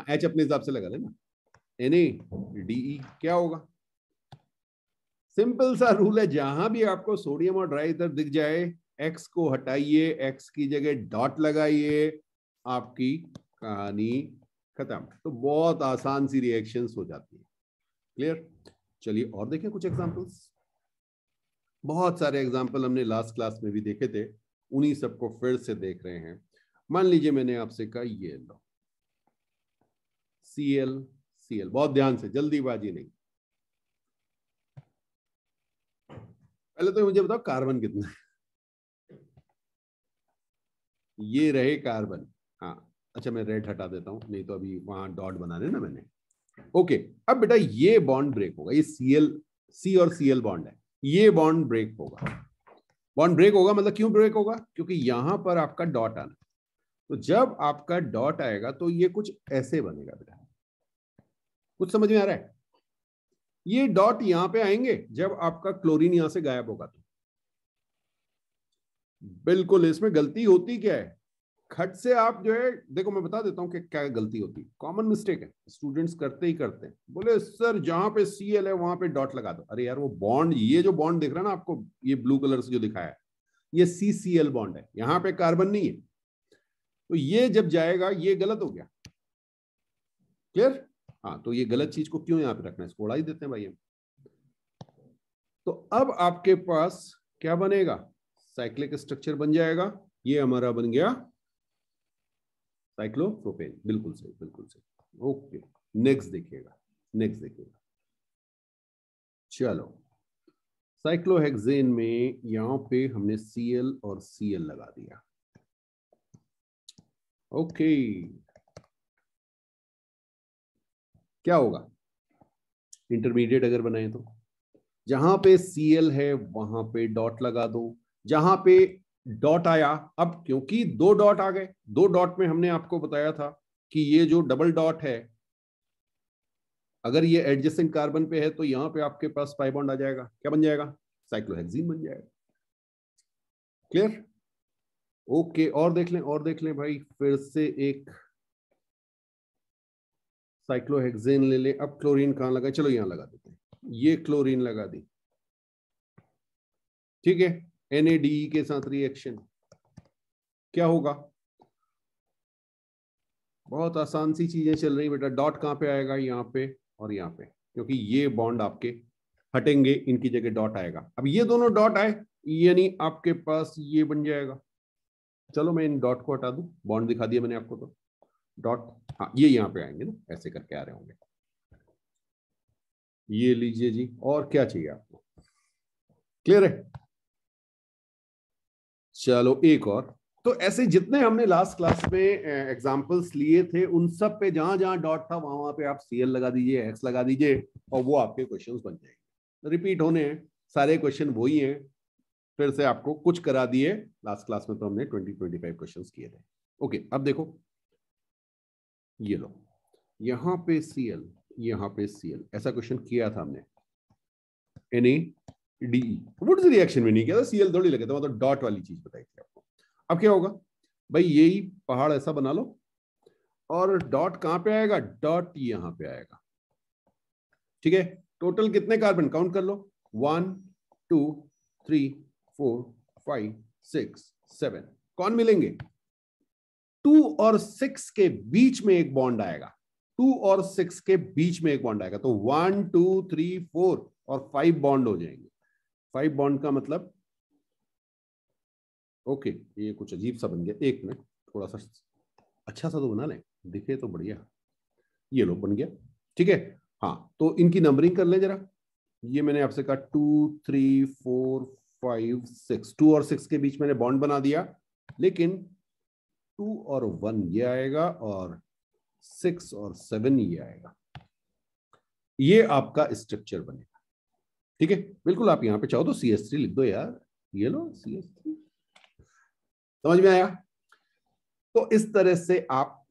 एच अपने हिसाब से लगा लेना, NaDe क्या होगा? सिंपल सा रूल है, जहां भी आपको सोडियम और ड्राई ईथर दिख जाए, एक्स को हटाइए, एक्स की जगह डॉट लगाइए, आपकी कहानी खत्म। तो बहुत आसान सी रिएक्शंस हो जाती है। क्लियर? चलिए और देखें कुछ एग्जांपल्स। बहुत सारे एग्जांपल हमने लास्ट क्लास में भी देखे थे, उन्हीं सबको फिर से देख रहे हैं। मान लीजिए मैंने आपसे कहा ये लो Cl Cl, बहुत ध्यान से, जल्दीबाजी नहीं। पहले तो मुझे बताओ कार्बन कितना है? ये रहे कार्बन। हाँ, अच्छा मैं रेड हटा देता हूं, नहीं तो अभी वहां डॉट बना देना मैंने। ओके, अब बेटा ये बॉन्ड ब्रेक होगा, ये C और Cl बॉन्ड है, ये बॉन्ड ब्रेक होगा। बॉन्ड ब्रेक होगा मतलब क्यों ब्रेक होगा? क्योंकि यहां पर आपका डॉट आना। तो जब आपका डॉट आएगा तो ये कुछ ऐसे बनेगा बेटा। कुछ समझ में आ रहा है? ये डॉट यहां पे आएंगे जब आपका क्लोरीन यहां से गायब होगा। तो बिल्कुल, इसमें गलती होती क्या है? खट से आप जो है, देखो मैं बता देता हूं कि क्या गलती होती है। कॉमन मिस्टेक है, स्टूडेंट्स करते ही करते हैं। बोले सर जहां पे Cl है वहां पे डॉट लगा दो। अरे यार वो बॉन्ड, ये जो बॉन्ड दिख रहा है ना आपको, ये ब्लू कलर से जो दिखाया है, ये CCl बॉन्ड है, यहां पे कार्बन नहीं है। तो ये जब जाएगा ये गलत हो गया। क्लियर? हाँ, तो ये गलत चीज को क्यों यहां पे रखना है, इसको उड़ा ही देते हैं भाई हम। तो अब आपके पास क्या बनेगा? साइक्लिक स्ट्रक्चर बन जाएगा। ये हमारा बन गया साइक्लोप्रोपेन। बिल्कुल सही, बिल्कुल सही। ओके, नेक्स्ट देखिएगा, नेक्स्ट देखिएगा। चलो, साइक्लोहेक्सेन में यहां पे हमने Cl और Cl लगा दिया। ओके, क्या होगा? इंटरमीडिएट अगर बनाए तो जहां पे Cl है वहां पे डॉट लगा दो। जहां पे डॉट आया, अब क्योंकि दो डॉट आ गए, दो डॉट में हमने आपको बताया था कि ये जो डबल डॉट है, अगर ये एडजेसेंट कार्बन पे है तो यहां पे आपके पास पाई बॉन्ड आ जाएगा। क्या बन जाएगा? साइक्लोहेक्सीन बन जाएगा। क्लियर? ओके, और देख लें, और देख लें भाई, फिर से एक साइक्लोहेक्सेन ले लें। अब क्लोरीन कहां लगा? चलो यहां लगा देते हैं, ये क्लोरीन लगा दी। ठीक है, NaDe के साथ रिएक्शन क्या होगा? बहुत आसान सी चीजें चल रही बेटा। डॉट कहां पे आएगा? यहाँ पे और यहाँ पे, क्योंकि ये बॉन्ड आपके हटेंगे, इनकी जगह डॉट आएगा। अब ये दोनों डॉट आए यानी आपके पास ये बन जाएगा। चलो मैं इन डॉट को हटा दूं, बॉन्ड दिखा दिया मैंने आपको। तो डॉट, हाँ ये यहाँ पे आएंगे ना, ऐसे करके आ रहे होंगे। ये लीजिए जी, और क्या चाहिए आपको? क्लियर है? चलो एक और। तो ऐसे जितने हमने लास्ट क्लास में एग्जांपल्स लिए थे, उन सब पे जहां जहां डॉट था वहां वहां पे आप Cl लगा दीजिए, X लगा दीजिए, और वो आपके क्वेश्चंस बन जाएंगे। रिपीट होने हैं, सारे क्वेश्चन वही हैं। फिर से आपको कुछ करा दिए। लास्ट क्लास में तो हमने 20-25 क्वेश्चंस किए थे। ओके, अब देखो ये लो, यहाँ पे Cl, यहाँ पे Cl, ऐसा क्वेश्चन किया था हमने। NaDe वुड्स रिएक्शन में नहीं किया था, Cl थोड़ी लगे था, मतलब डॉट वाली चीज बताई थी आपको। अब क्या होगा भाई? यही पहाड़ ऐसा बना लो, और डॉट कहां पे आएगा? डॉट यहां पे आएगा। ठीक है, टोटल कितने कार्बन काउंट कर लो? 1 2 3 4 5 6 7। कौन मिलेंगे? 2 और 6 के बीच में एक बॉन्ड आएगा। 2 और 6 के बीच में एक बॉन्ड आएगा, तो 1 2 3 4 और 5 बॉन्ड हो जाएंगे। 5 बॉन्ड का मतलब, ओके ये कुछ अजीब सा बन गया, एक मिनट, थोड़ा सा अच्छा सा तो बना लें, दिखे तो बढ़िया। ये लो बन गया। ठीक है, हाँ तो इनकी नंबरिंग कर लें जरा। ये मैंने आपसे कहा 2 3 4 5 6, 2 और 6 के बीच मैंने बॉन्ड बना दिया, लेकिन 2 और 1 ये आएगा, और 6 और 7 ये आएगा। ये आपका स्ट्रक्चर बनेगा। ठीक है, बिल्कुल आप यहाँ पे चाहो तो CH3 लिख दो यार, ये लो CH3। समझ में आया? तो इस तरह से आप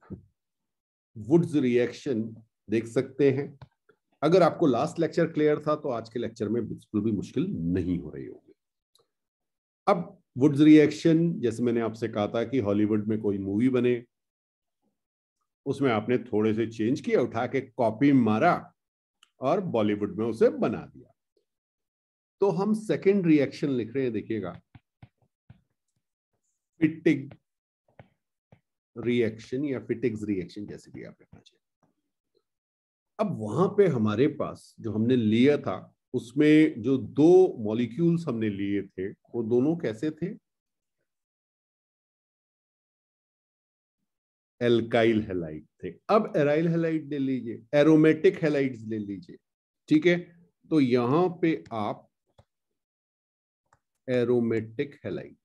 वुड्स रिएक्शन देख सकते हैं। अगर आपको लास्ट लेक्चर क्लियर था तो आज के लेक्चर में बिल्कुल भी मुश्किल नहीं हो रही होगी। अब वुड्स रिएक्शन, जैसे मैंने आपसे कहा था कि हॉलीवुड में कोई मूवी बने, उसमें आपने थोड़े से चेंज किया, उठा के कॉपी मारा और बॉलीवुड में उसे बना दिया। तो हम सेकंड रिएक्शन लिख रहे हैं, देखिएगा, फिटिग रिएक्शन या फिटिग्स रिएक्शन, जैसे भी आप लिखना चाहिए। अब वहां पे हमारे पास जो हमने लिया था, उसमें जो दो मॉलिक्यूल्स हमने लिए थे वो दोनों कैसे थे? एल्काइल हैलाइड थे। अब एराइल हैलाइड ले लीजिए, एरोमेटिक हैलाइड्स ले लीजिए, ठीक है। तो यहां पे आप एरोमेटिक हैलाइड,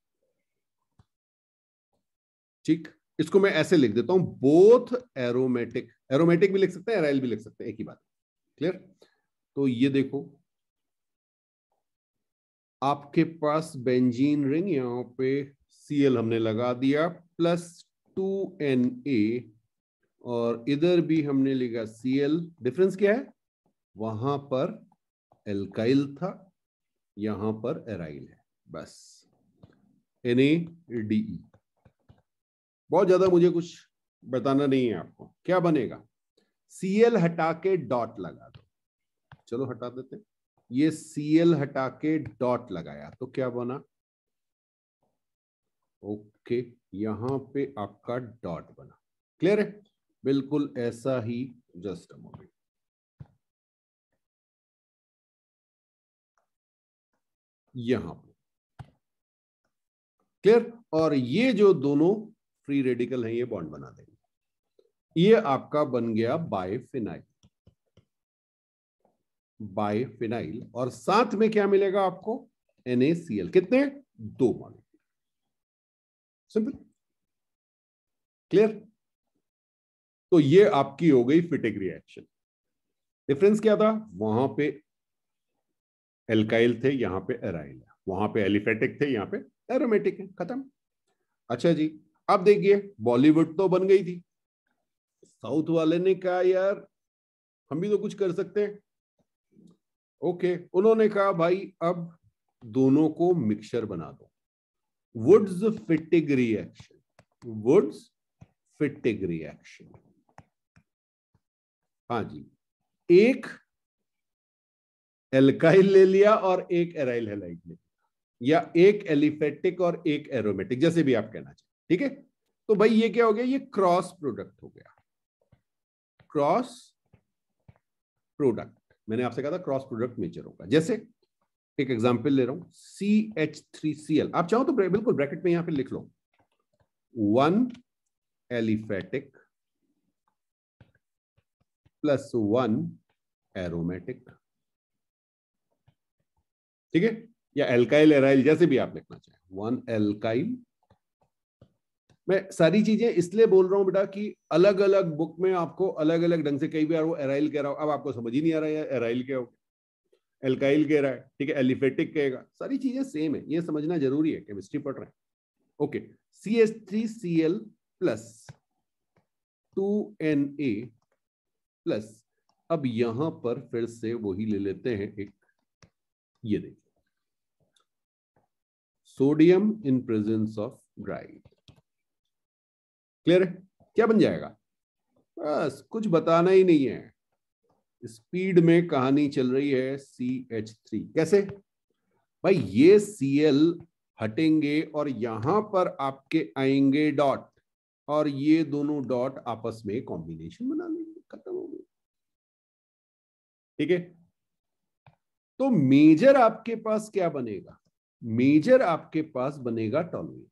ठीक, इसको मैं ऐसे लिख देता हूं, बोथ एरोमेटिक, एरोमेटिक भी लिख सकते हैं, एराइल भी लिख सकते हैं, एक ही बात, क्लियर। तो ये देखो, आपके पास बेंजीन रिंग, यहां पे Cl हमने लगा दिया, +2Na, और इधर भी हमने लिखा Cl। डिफरेंस क्या है? वहां पर एल्काइल था, यहां पर एराइल है, बस NaDe। बहुत ज्यादा मुझे कुछ बताना नहीं है आपको। क्या बनेगा? Cl हटा के डॉट लगा दो, चलो हटा देते हैं। ये Cl हटा के डॉट लगाया तो क्या बना? ओके, यहां पे आपका डॉट बना, क्लियर है? बिल्कुल ऐसा ही, जस्ट अ मोमेंट, यहां पे, क्लियर। और ये जो दोनों फ्री रेडिकल हैं ये बॉन्ड बना देंगे, ये आपका बन गया बाइफिनाइल। बाइफिनाइल, और साथ में क्या मिलेगा आपको? NaCl। कितने? 2 मॉलिक्यूल, सिंपल, क्लियर। तो ये आपकी हो गई फिटिग रिएक्शन। डिफरेंस क्या था? वहां पे एल्काइल थे, यहां पे एराइल है, वहां पे एलिफेटिक थे, यहां पे एरोमेटिक है, खत्म। अच्छा जी, अब देखिए, बॉलीवुड तो बन गई थी, साउथ वाले ने कहा यार हम भी तो कुछ कर सकते हैं। ओके, उन्होंने कहा भाई अब दोनों को मिक्सचर बना दो, वुड्स फिटिग रिएक्शन, वुड्स फिटिग रिएक्शन। हाँ जी, एक एल्काइल ले लिया और एक एराइल हैलाइड ले लिया, या एक एलिफेटिक और एक एरोमेटिक, जैसे भी आप कहना चाहें, ठीक है। तो भाई ये क्या हो गया? ये क्रॉस प्रोडक्ट हो गया, क्रॉस प्रोडक्ट। मैंने आपसे कहा था क्रॉस प्रोडक्ट मेजर होगा। जैसे एक एग्जांपल ले रहा हूं, CH3Cl, आप चाहो तो बिल्कुल ब्रैकेट में यहां पे लिख लो, 1 एलिफेटिक +1 एरोमेटिक, ठीक है, या एल्काइल एराइल, जैसे भी आप लिखना चाहें, 1 एल्काइल। मैं सारी चीजें इसलिए बोल रहा हूं बेटा कि अलग अलग बुक में आपको अलग अलग ढंग से, कई बार वो एराइल कह रहा हो, अब आपको समझ ही नहीं आ रहा है एराइल क्या हो, एल्काइल कह रहा है, ठीक है, एलिफेटिक कहेगा, सारी चीजें सेम है, ये समझना जरूरी है, केमिस्ट्री पढ़ रहे हैं। ओके, CH3Cl +2Na+, अब यहां पर फिर से वही ले लेते हैं एक, ये देखिए, sodium in presence of bright, clear है? क्या बन जाएगा? बस कुछ बताना ही नहीं है, स्पीड में कहानी चल रही है, CH3। कैसे भाई? ये Cl हटेंगे और यहां पर आपके आएंगे डॉट, और ये दोनों डॉट आपस में कॉम्बिनेशन बना लेंगे, खत्म हो गई, ठीक है। तो मेजर आपके पास क्या बनेगा? मेजर आपके पास बनेगा टॉलुइन।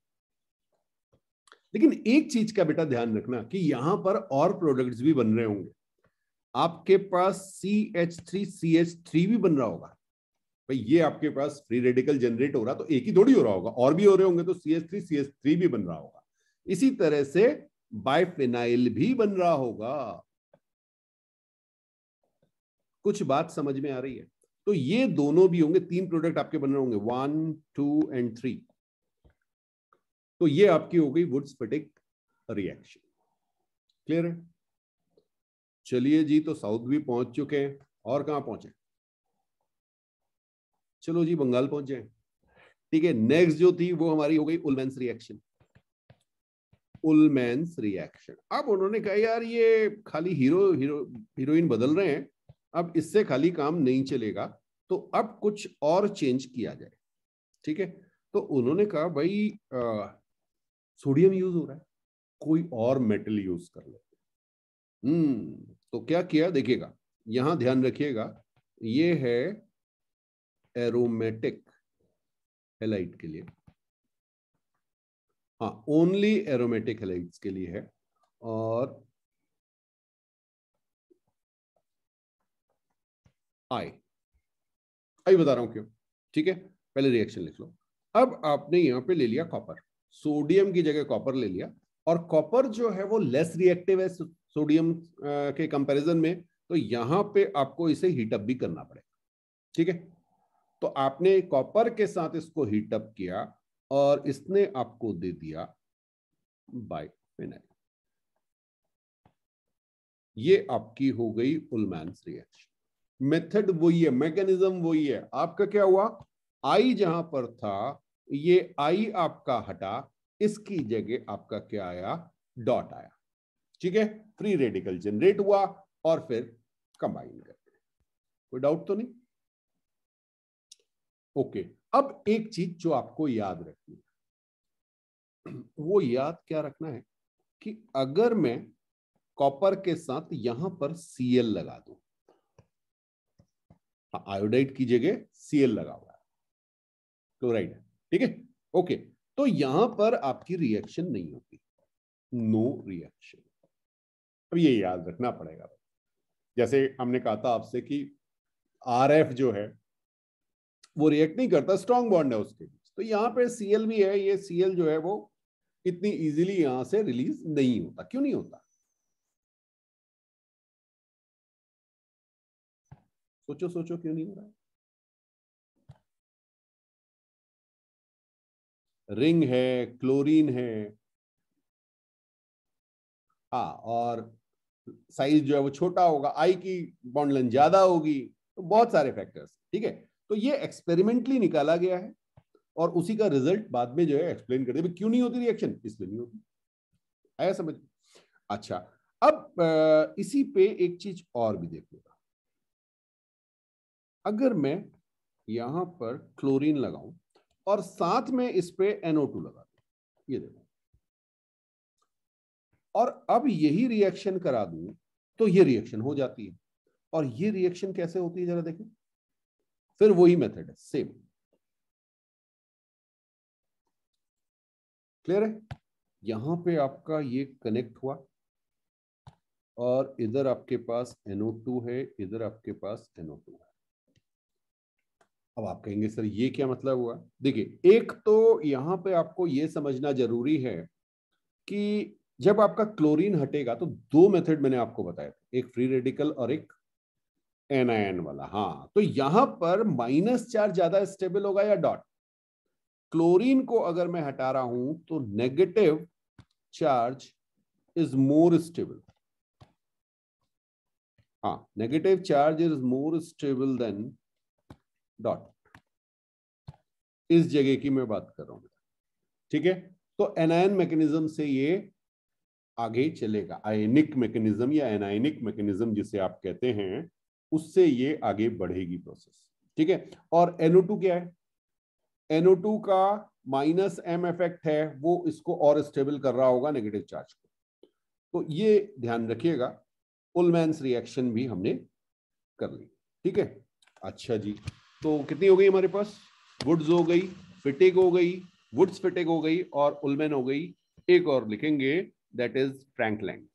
लेकिन एक चीज का बेटा ध्यान रखना कि यहां पर और प्रोडक्ट्स भी बन रहे होंगे, आपके पास CH3CH3 भी बन रहा होगा। भाई ये आपके पास फ्री रेडिकल जनरेट हो रहा तो एक ही थोड़ी हो रहा होगा, और भी हो रहे होंगे, तो CH3CH3 भी बन रहा होगा। इसी तरह से बाइफिनाइल भी बन रहा होगा। कुछ बात समझ में आ रही है? तो ये दोनों भी होंगे, 3 प्रोडक्ट आपके बन रहे होंगे, 1 2 एंड 3। तो ये आपकी हो गई वुड्स-फिटिक रिएक्शन। क्लियर है? चलिए जी, तो साउथ भी पहुंच चुके हैं, और कहां पहुंचे? चलो जी, बंगाल पहुंच जाए। ठीक है, नेक्स्ट जो थी वो हमारी हो गई उलमैन्स रिएक्शन। उलमैन्स रिएक्शन, अब उन्होंने कहा यार ये खाली हीरोइन बदल रहे हैं, अब इससे खाली काम नहीं चलेगा, तो अब कुछ और चेंज किया जाए। ठीक है, तो उन्होंने कहा भाई सोडियम यूज हो रहा है, कोई और मेटल यूज कर ले। तो क्या किया देखिएगा, यहां ध्यान रखिएगा, ये है एरोमेटिक हैलाइड के लिए, हाँ ओनली एरोमेटिक हैलाइड्स के लिए है। और आई बता रहा हूं क्यों। ठीक है, पहले रिएक्शन लिख लो। अब आपने यहां पे ले लिया कॉपर, सोडियम की जगह कॉपर ले लिया, और कॉपर जो है वो लेस रिएक्टिव है सोडियम के कंपैरिजन में, तो यहां पे आपको इसे हीटअप भी करना पड़ेगा। ठीक है, तो आपने कॉपर के साथ इसको हीटअप किया और इसने आपको दे दिया बाइफेनाइल। ये आपकी हो गई उलमैन्स रिएक्शन। मेथड वही है, मैकेनिज्म वही है। आपका क्या हुआ, आई जहां पर था ये आई आपका हटा, इसकी जगह आपका क्या आया, डॉट आया। ठीक है, फ्री रेडिकल जनरेट हुआ और फिर कंबाइन कर दिया। कोई डाउट तो नहीं? ओके, अब एक चीज जो आपको याद रखनी है, वो याद क्या रखना है कि अगर मैं कॉपर के साथ यहां पर Cl लगा दूं, आयोडाइड की जगह Cl लगा हुआ है, क्लोराइड है। ठीक है, ओके, तो यहां पर आपकी रिएक्शन नहीं होती, नो रिएक्शन। अब ये याद रखना पड़ेगा। जैसे हमने कहा था आपसे कि Rf जो है वो रिएक्ट नहीं करता, स्ट्रॉन्ग बॉन्ड है उसके बीच, तो यहां पे Cl भी है, ये Cl जो है वो इतनी इजीली यहां से रिलीज नहीं होता। क्यों नहीं होता? सोचो सोचो, क्यों नहीं हो रहा? रिंग है, क्लोरीन है, हाँ, और साइज जो है वो छोटा होगा, आई की बॉन्ड लेंथ ज्यादा होगी, तो बहुत सारे फैक्टर्स। ठीक है, तो ये एक्सपेरिमेंटली निकाला गया है और उसी का रिजल्ट बाद में जो है एक्सप्लेन कर दिया क्यों नहीं होती रिएक्शन, इसलिए नहीं होती। आया समझ? अच्छा, अब इसी पे एक चीज और भी देख लेगा। अगर मैं यहां पर क्लोरीन लगाऊं और साथ में इस पे NO2 लगा दूं, ये देखो, और अब यही रिएक्शन करा दूं तो ये रिएक्शन हो जाती है। और ये रिएक्शन कैसे होती है जरा देखें, फिर वही मेथड है सेम। क्लियर है? यहां पे आपका ये कनेक्ट हुआ और इधर आपके पास NO2 है, इधर आपके पास NO2 है। अब आप कहेंगे सर ये क्या मतलब हुआ? देखिए, एक तो यहां पे आपको ये समझना जरूरी है कि जब आपका क्लोरीन हटेगा तो दो मेथड मैंने आपको बताया था, एक फ्री रेडिकल और एक एनायन वाला। हाँ, तो यहां पर माइनस चार्ज ज्यादा स्टेबल होगा या डॉट? क्लोरीन को अगर मैं हटा रहा हूं तो negative charge is more stable. हाँ, negative charge is more stable than dot. इस जगह की मैं बात कर रहा हूं। ठीक है, तो एनायन मैकेनिज्म से ये आगे चलेगा, आयनिक मैकेनिज्म या एनायनिक मैकेनिज्म जिसे आप कहते हैं, उससे ये आगे बढ़ेगी प्रोसेस। ठीक है, और NO2 क्या है? NO2 का -m इफेक्ट है, वो इसको और स्टेबल कर रहा होगा नेगेटिव चार्ज को। तो ये ध्यान रखिएगा, उलमैन्स रिएक्शन भी हमने कर ली। ठीक है, अच्छा जी, तो कितनी हो गई हमारे पास? वुड्स हो गई, फिटिग हो गई, वुड्स फिटिग हो गई, और उलमैन हो गई। एक और लिखेंगे, दैट इज फ्रैंकलैंड।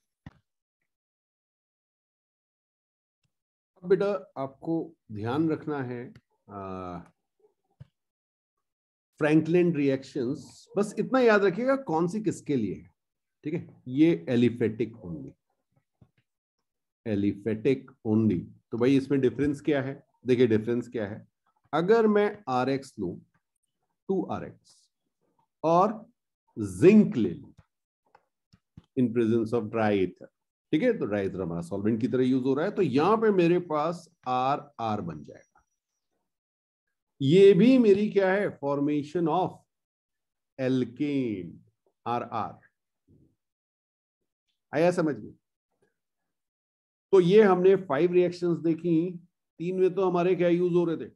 अब बेटा आपको ध्यान रखना है, फ्रैंकलैंड रिएक्शंस, बस इतना याद रखिएगा कौन सी किसके लिए है। ठीक है, ये एलिफेटिक ओनली, एलिफेटिक ओनली। तो भाई इसमें डिफरेंस क्या है? देखिए डिफरेंस क्या है, अगर मैं RX लूं 2RX और जिंक ले लूं in presence of dry ether, ठीक है, तो ड्राई ईथर हमारा सॉल्वेंट की तरह यूज हो रहा है, तो यहां पे मेरे पास RR बन जाएगा। ये भी मेरी क्या है, फॉर्मेशन ऑफ एल्केन, RR। आया समझ में? तो ये हमने 5 रिएक्शंस देखी, 3 में तो हमारे क्या यूज हो रहे थे,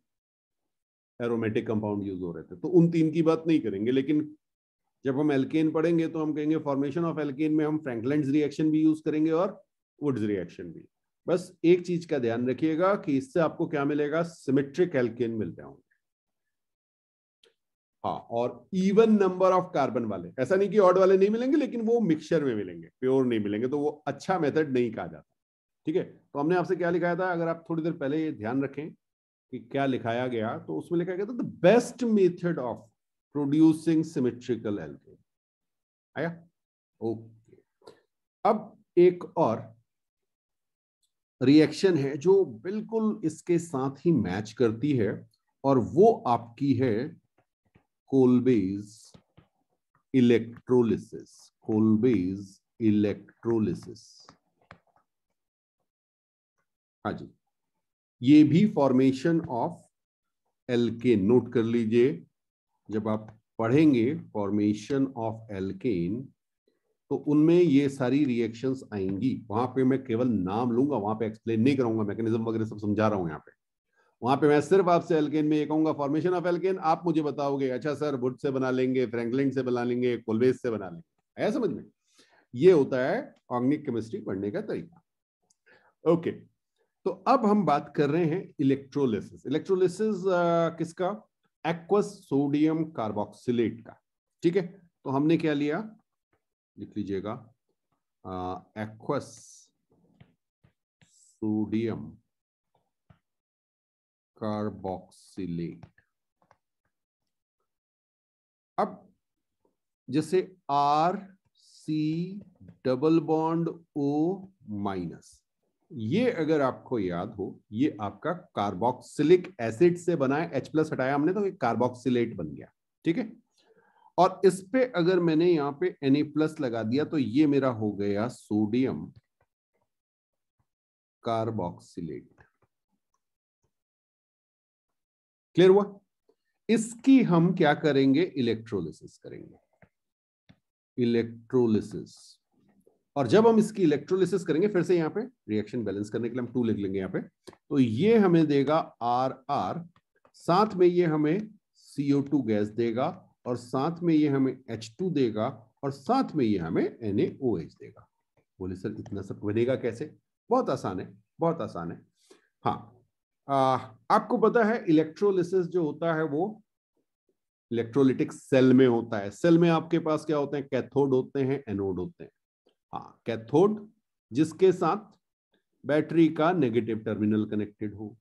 एरोमेटिक कंपाउंड यूज हो रहे थे, तो उन 3 की बात नहीं करेंगे। लेकिन जब हम एल्केन पढ़ेंगे तो हम कहेंगे फॉर्मेशन ऑफ एल्केन में हम फ्रैंकलिन्स रिएक्शन भी यूज करेंगे और वुड्स रिएक्शन भी। बस एक चीज का ध्यान रखिएगा कि इससे आपको क्या मिलेगा, सिमेट्रिक एल्केन मिलते होंगे। हाँ, और इवन नंबर ऑफ कार्बन वाले, ऐसा नहीं कि ऑड वाले नहीं मिलेंगे, लेकिन वो मिक्सचर में मिलेंगे, प्योर नहीं मिलेंगे, तो वो अच्छा मेथड नहीं कहा जाता। ठीक है, तो हमने आपसे क्या लिखाया था, अगर आप थोड़ी देर पहले ये ध्यान रखें कि क्या लिखाया गया, तो उसमें लिखा गया था the best method of producing symmetrical alkane. आया? ओके। अब एक और रिएक्शन है जो बिल्कुल इसके साथ ही मैच करती है, और वो आपकी है कोल्बेज इलेक्ट्रोलिसिस। कोल्बेज इलेक्ट्रोलिसिस, हाँ जी, ये भी फॉर्मेशन ऑफ एल्केन। नोट कर लीजिए, जब आप पढ़ेंगे फॉर्मेशन ऑफ एल्केन तो उनमें ये सारी रिएक्शंस आएंगी। वहां पे मैं केवल नाम लूंगा, वहां पे एक्सप्लेन नहीं करूंगा, मैकेनिज्म वगैरह सब समझा रहा हूं यहाँ पे। वहां पे मैं सिर्फ आपसे एल्केन में ये कहूंगा फॉर्मेशन ऑफ एल्केन, आप मुझे बताओगे अच्छा सर वुड से बना लेंगे, फ्रैंकलिन से बना लेंगे, कोल्बेज से बना लेंगे। है समझ में? ये होता है ऑर्गेनिक केमिस्ट्री पढ़ने का तरीका। ओके, तो अब हम बात कर रहे हैं इलेक्ट्रोलिसिस। इलेक्ट्रोलिसिस किसका? एक्वस सोडियम कार्बोक्सिलेट का। ठीक है, तो हमने क्या लिया, लिख लीजिएगा, एक्वस सोडियम कार्बोक्सिलेट। अब जैसे RC डबल बॉन्ड O-, ये अगर आपको याद हो, ये आपका कार्बोक्सिलिक एसिड से बना है, H+ हटाया हमने तो ये कार्बोक्सिलेट बन गया। ठीक है, और इस पे अगर मैंने यहां पे Na+ लगा दिया तो ये मेरा हो गया सोडियम कार्बोक्सिलेट। क्लियर हुआ? इसकी हम क्या करेंगे, इलेक्ट्रोलिसिस करेंगे। इलेक्ट्रोलिसिस, और जब हम इसकी इलेक्ट्रोलिसिस करेंगे, फिर से यहाँ पे रिएक्शन बैलेंस करने के लिए हम 2 लिख लेंगे यहाँ पे, तो ये हमें देगा RR, साथ में ये हमें CO2 गैस देगा, और साथ में ये हमें H2 देगा, और साथ में ये हमें NaOH देगा। बोले सर इतना सब बनेगा कैसे? बहुत आसान है, बहुत आसान है। हाँ, आपको पता है इलेक्ट्रोलिसिस जो होता है वो इलेक्ट्रोलिटिक सेल में होता है। सेल में आपके पास क्या होते हैं, कैथोड होते हैं, एनोड होते हैं। हाँ, कैथोड जिसके साथ बैटरी का नेगेटिव टर्मिनल कनेक्टेड हो,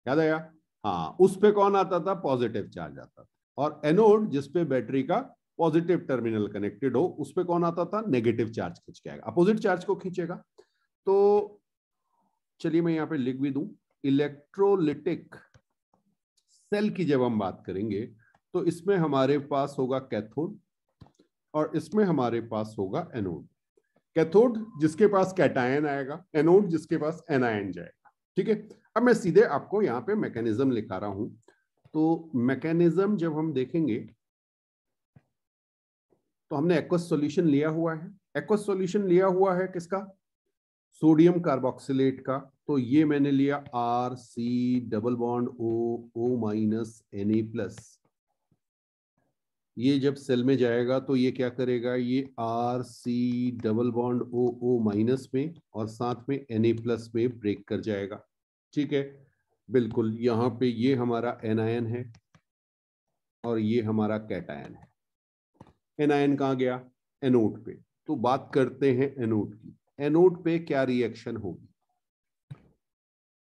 याद आया? हाँ, उस पे कौन आता था, पॉजिटिव चार्ज आता था। और एनोड जिस पे बैटरी का पॉजिटिव टर्मिनल कनेक्टेड हो, उस पे कौन आता था, नेगेटिव चार्ज खींच के आएगा, अपोजिट चार्ज को खींचेगा। तो चलिए मैं यहां पे लिख भी दूं, इलेक्ट्रोलिटिक सेल की जब हम बात करेंगे तो इसमें हमारे पास होगा कैथोड और इसमें हमारे पास होगा एनोड। कैथोड जिसके पास कैटायन आएगा, एनोड जिसके पास एनायन जाएगा। ठीक है, अब मैं सीधे आपको यहाँ पे मैकेनिज्म लिखा रहा हूं। तो मैकेनिज्म जब हम देखेंगे तो हमने एक्वस सॉल्यूशन लिया हुआ है। एक्वस सॉल्यूशन लिया हुआ है किसका, सोडियम कार्बोक्सिलेट का। तो ये मैंने लिया RC double bond O, O-, ये जब सेल में जाएगा तो ये क्या करेगा, ये RC double bond O, O- में और साथ में Na+ में ब्रेक कर जाएगा। ठीक है, बिल्कुल यहां पे ये हमारा एनायन है और ये हमारा कैटायन है। एनायन कहां गया, एनोड पे। तो बात करते हैं एनोड की। एनोड पे क्या रिएक्शन होगी?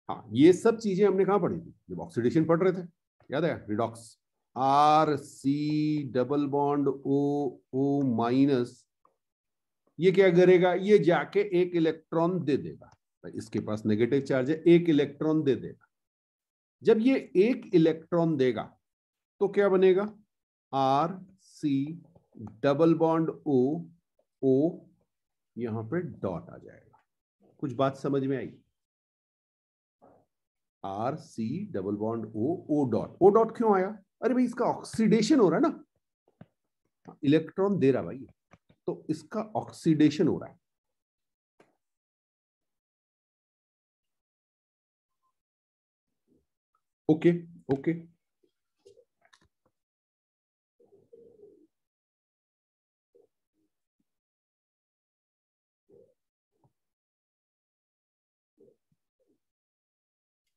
हाँ, ये सब चीजें हमने कहां पढ़ी थी जब ऑक्सीडेशन पढ़ रहे थे, याद है? Redox. RC double bond O, O-, ये क्या करेगा, ये जाके एक इलेक्ट्रॉन दे देगा। इसके पास नेगेटिव चार्ज है, एक इलेक्ट्रॉन दे देगा। जब ये एक इलेक्ट्रॉन देगा तो क्या बनेगा, R C double bond O, O यहां पे डॉट आ जाएगा। कुछ बात समझ में आई? R C double bond O, O dot. O dot क्यों आया? अरे भाई इसका ऑक्सीडेशन हो रहा है ना, इलेक्ट्रॉन दे रहा भाई, तो इसका ऑक्सीडेशन हो रहा है। ओके ओके,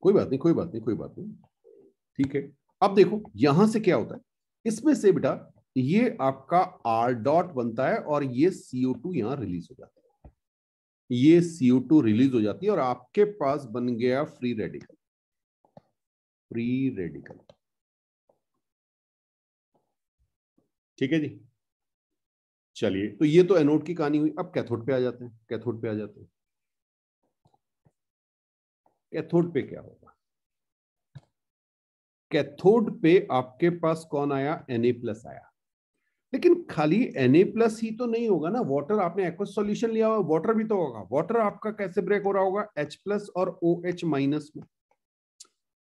कोई बात नहीं, कोई बात नहीं, कोई बात नहीं, ठीक है। अब देखो यहां से क्या होता है, इसमें से बेटा ये आपका आर डॉट बनता है और ये CO2 यहां रिलीज हो जाता है, ये CO2 रिलीज हो जाती है और आपके पास बन गया फ्री रेडिकल, फ्री रेडिकल। ठीक है जी, चलिए तो ये तो एनोड की कहानी हुई। अब कैथोड पे आ जाते हैं, कैथोड पे आ जाते हैं। कैथोड पे क्या होगा? कैथोड पे आपके पास कौन आया, Na+ आया। लेकिन खाली Na+ ही तो नहीं होगा ना, वाटर आपने एक्वस सॉल्यूशन लिया हुआ, वाटर भी तो होगा। वाटर आपका कैसे ब्रेक हो रहा होगा, H+ और OH- में,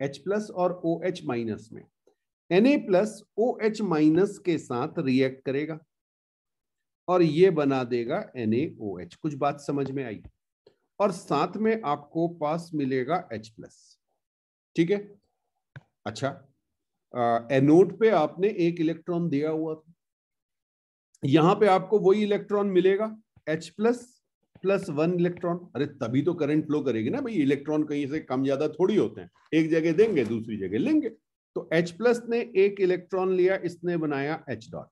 H+ और OH- में। Na+ OH- के साथ रिएक्ट करेगा और ये बना देगा NaOH। कुछ बात समझ में आई? और साथ में आपको पास मिलेगा H+। ठीक है, अच्छा एनोड पे आपने एक इलेक्ट्रॉन दिया हुआ था, यहां पे आपको वही इलेक्ट्रॉन मिलेगा H+ +1 इलेक्ट्रॉन। अरे तभी तो करंट फ्लो करेगी ना भाई, इलेक्ट्रॉन कहीं से कम ज्यादा थोड़ी होते हैं, एक जगह देंगे दूसरी जगह लेंगे। तो H+ ने एक इलेक्ट्रॉन लिया, इसने बनाया H डॉट,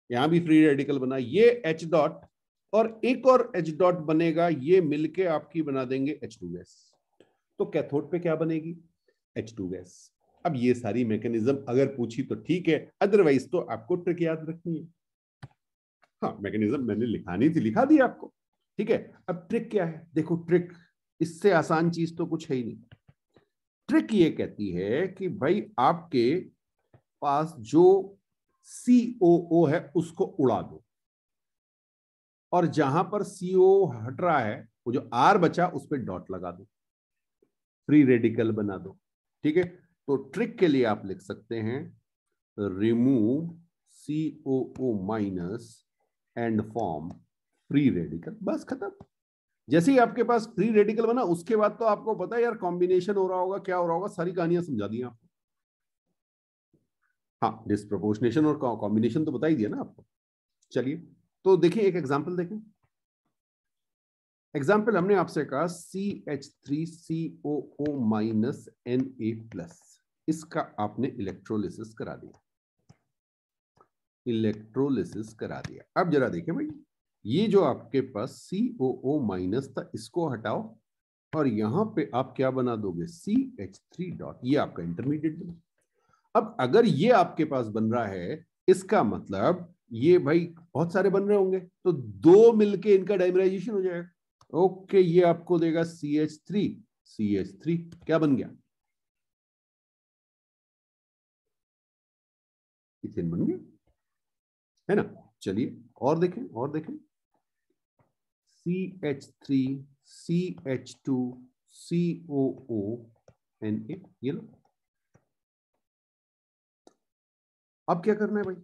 यहां भी फ्री रेडिकल बना, ये H डॉट और एक और H डॉट बनेगा, ये मिलके आपकी बना देंगे H2 गैस। तो कैथोड पे क्या बनेगी, H2 गैस। अब ये सारी मैकेनिज्म अगर पूछी तो ठीक है, अदरवाइज तो आपको ट्रिक याद रखनी है। हाँ मैकेनिज्म मैंने लिखानी थी, लिखा दी आपको, ठीक है। अब ट्रिक क्या है, देखो ट्रिक, इससे आसान चीज तो कुछ है ही नहीं। ट्रिक ये कहती है कि भाई आपके पास जो COO है उसको उड़ा दो, और जहां पर CO हट रहा है, वो जो R बचा उस पर डॉट लगा दो, फ्री रेडिकल बना दो। ठीक है, तो ट्रिक के लिए आप लिख सकते हैं remove COO- and form free radical, बस खत्म। जैसे ही आपके पास फ्री रेडिकल बना, उसके बाद तो आपको पता है यार कॉम्बिनेशन हो रहा होगा, क्या हो रहा होगा, सारी कहानियां समझा दी आपको। हाँ डिस्प्रोपोर्शनेशन और कॉम्बिनेशन तो बता ही दिया ना आपको। चलिए तो देखिए एक एग्जांपल देखें। एग्जाम्पल हमने आपसे कहा CH3COO- Na+, इसका आपने इलेक्ट्रोलिसिस करा दिया, इलेक्ट्रोलिसिस करा दिया। अब जरा देखें भाई, ये जो आपके पास COO- था, इसको हटाओ और यहां पे आप क्या बना दोगे, CH3 डॉट, ये आपका इंटरमीडिएट बना। अब अगर ये आपके पास बन रहा है, इसका मतलब ये भाई बहुत सारे बन रहे होंगे, तो दो मिलके इनका डाइमराइजेशन हो जाएगा। ओके, ये आपको देगा CH3, CH3 क्या बन गया, इथेन बन गया, है ना। चलिए और देखें, और देखें, CH3 CH2 COO Na, ये लो। अब क्या करना है भाई,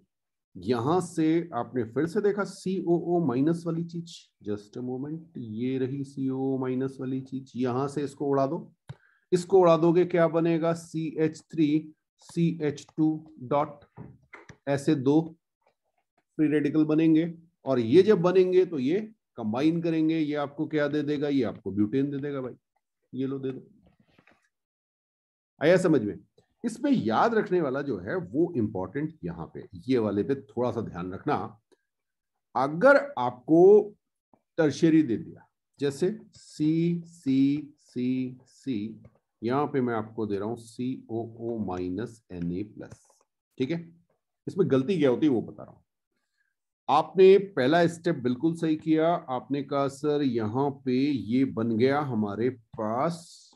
यहां से आपने फिर से देखा COO- वाली चीज, जस्ट अ मोमेंट, ये रही COO- वाली चीज, यहां से इसको उड़ा दो। इसको उड़ा दोगे क्या बनेगा, CH3 CH2 डॉट, ऐसे दो फ्री रेडिकल बनेंगे, और ये जब बनेंगे तो ये कंबाइन करेंगे, ये आपको क्या दे देगा, ये आपको ब्यूटेन दे देगा भाई, ये लो दे दो। आया समझ में? इसमें याद रखने वाला जो है वो इंपॉर्टेंट यहां पे, ये वाले पे थोड़ा सा ध्यान रखना। अगर आपको टर्शियरी दे दिया, जैसे C यहां पे मैं आपको दे रहा हूं COO- Na+, ठीक है, इसमें गलती क्या होती है वो बता रहा हूं। आपने पहला स्टेप बिल्कुल सही किया, आपने कहा सर यहां पे ये बन गया हमारे पास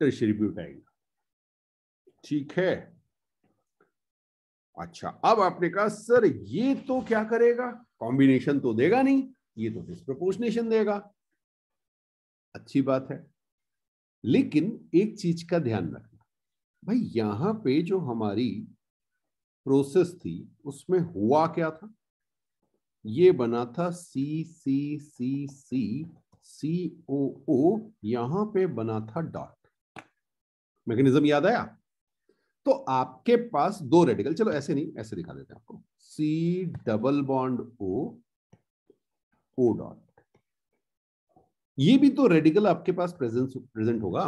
टर्शियरी ब्यूटाइल। ठीक है, अच्छा अब आपने कहा सर ये तो क्या करेगा, कॉम्बिनेशन तो देगा नहीं, ये तो डिस्प्रपोर्शनेशन देगा। अच्छी बात है, लेकिन एक चीज का ध्यान रखना भाई, यहां पे जो हमारी प्रोसेस थी उसमें हुआ क्या था, ये बना था सी सी सी सी सी ओ ओ, यहां पे बना था डॉट। मैकेनिज्म याद आया? तो आपके पास दो रेडिकल, चलो ऐसे नहीं ऐसे दिखा देते हैं आपको, C double bond O, O dot, ये भी तो रेडिकल आपके पास प्रेजेंट होगा।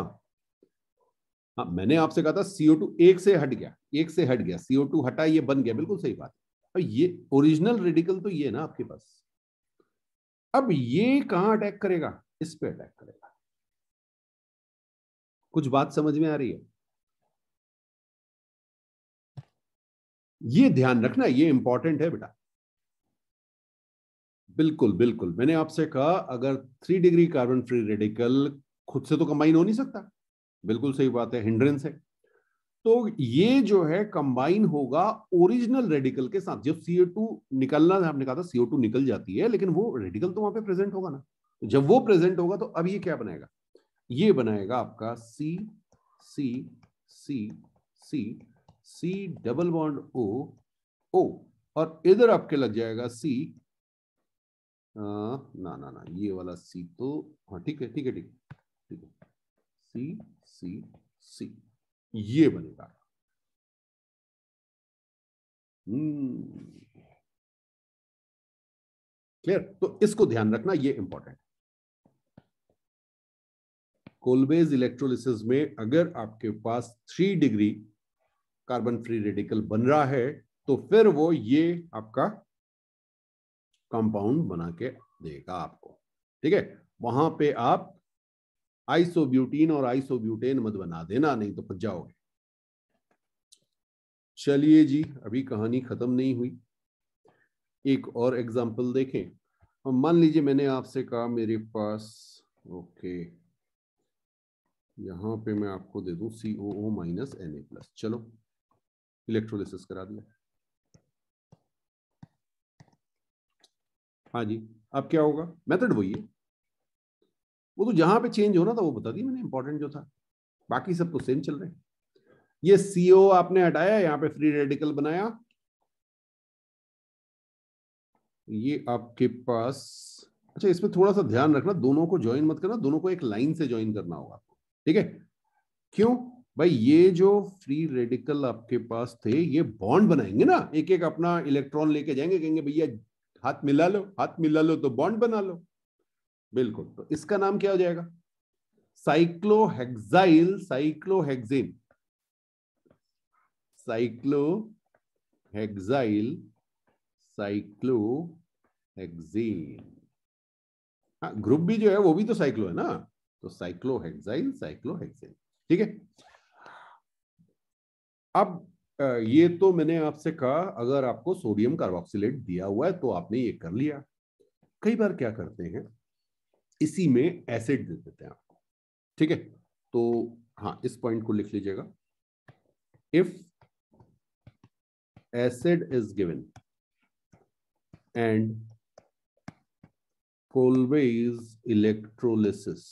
हाँ मैंने आपसे कहा था CO2 एक से हट गया, एक से हट गया, CO2 हटा, ये बन गया, बिल्कुल सही बात है। और ये ओरिजिनल रेडिकल तो ये ना आपके पास, अब ये कहां अटैक करेगा, इस पे अटैक करेगा। कुछ बात समझ में आ रही है? ये ध्यान रखना, ये इंपॉर्टेंट है बेटा। बिल्कुल बिल्कुल, मैंने आपसे कहा अगर 3 डिग्री कार्बन फ्री रेडिकल खुद से तो कंबाइन हो नहीं सकता, बिल्कुल सही बात है, हिंड्रेंस है। तो ये जो है कंबाइन होगा ओरिजिनल रेडिकल के साथ। जब CO2 निकलना, आपने कहा था CO2 निकल जाती है, लेकिन वो रेडिकल तो वहां पे प्रेजेंट होगा ना। तो जब वो प्रेजेंट होगा तो अब ये क्या बनाएगा, ये बनाएगा आपका सी सी सी सी सी डबल बॉन्ड ओ ओ, और इधर आपके लग जाएगा सी, ना ना ना ये वाला सी तो, हाँ ठीक है ठीक है ठीक है ठीक है, सी सी सी, ये बनेगा। क्लियर? तो इसको ध्यान रखना, ये इंपॉर्टेंट। कोलबेज इलेक्ट्रोलिसिस में अगर आपके पास 3 डिग्री कार्बन फ्री रेडिकल बन रहा है तो फिर वो ये आपका कंपाउंड बना के देगा आपको। ठीक है, वहां पे आप आइसोब्यूटीन और आइसोब्यूटेन मत बना देना, नहीं तो फंस जाओगे। चलिए जी, अभी कहानी खत्म नहीं हुई, एक और एग्जांपल देखें। मान लीजिए मैंने आपसे कहा मेरे पास, ओके यहां पे मैं आपको दे दूं COO माइनस Na+, चलो इलेक्ट्रोलिसिस करा दिया। हाँ जी, अब क्या होगा, मेथड वही है, वो तो जहां पे चेंज होना था वो बता दी मैंने, इंपॉर्टेंट जो था, बाकी सब तो सेम चल रहे हैं। ये CO आपने हटाया, यहाँ पे फ्री रेडिकल बनाया, ये आपके पास, अच्छा इसमें थोड़ा सा ध्यान रखना, दोनों को ज्वाइन मत करना, दोनों को एक लाइन से ज्वाइन करना होगा आपको। ठीक है, क्यों भाई, ये जो फ्री रेडिकल आपके पास थे ये बॉन्ड बनाएंगे ना, एक एक अपना इलेक्ट्रॉन लेके जाएंगे, कहेंगे भैया हाथ मिला लो, हाथ मिला लो तो बॉन्ड बना लो। बिल्कुल, तो इसका नाम क्या हो जाएगा, साइक्लोहेक्साइल साइक्लोहेक्सेन, साइक्लोहेक्साइल साइक्लोहेक्सेन। हाँ ग्रुप भी जो है वो भी तो साइक्लो है ना, तो साइक्लोहेक्साइल साइक्लोहेक्सेन। ठीक है, अब ये तो मैंने आपसे कहा अगर आपको सोडियम कार्बोक्सिलेट दिया हुआ है तो आपने ये कर लिया। कई बार क्या करते हैं, इसी में एसिड दे देते हैं आपको। ठीक है, तो हाँ इस पॉइंट को लिख लीजिएगा, if acid is given and Kolbe's electrolysis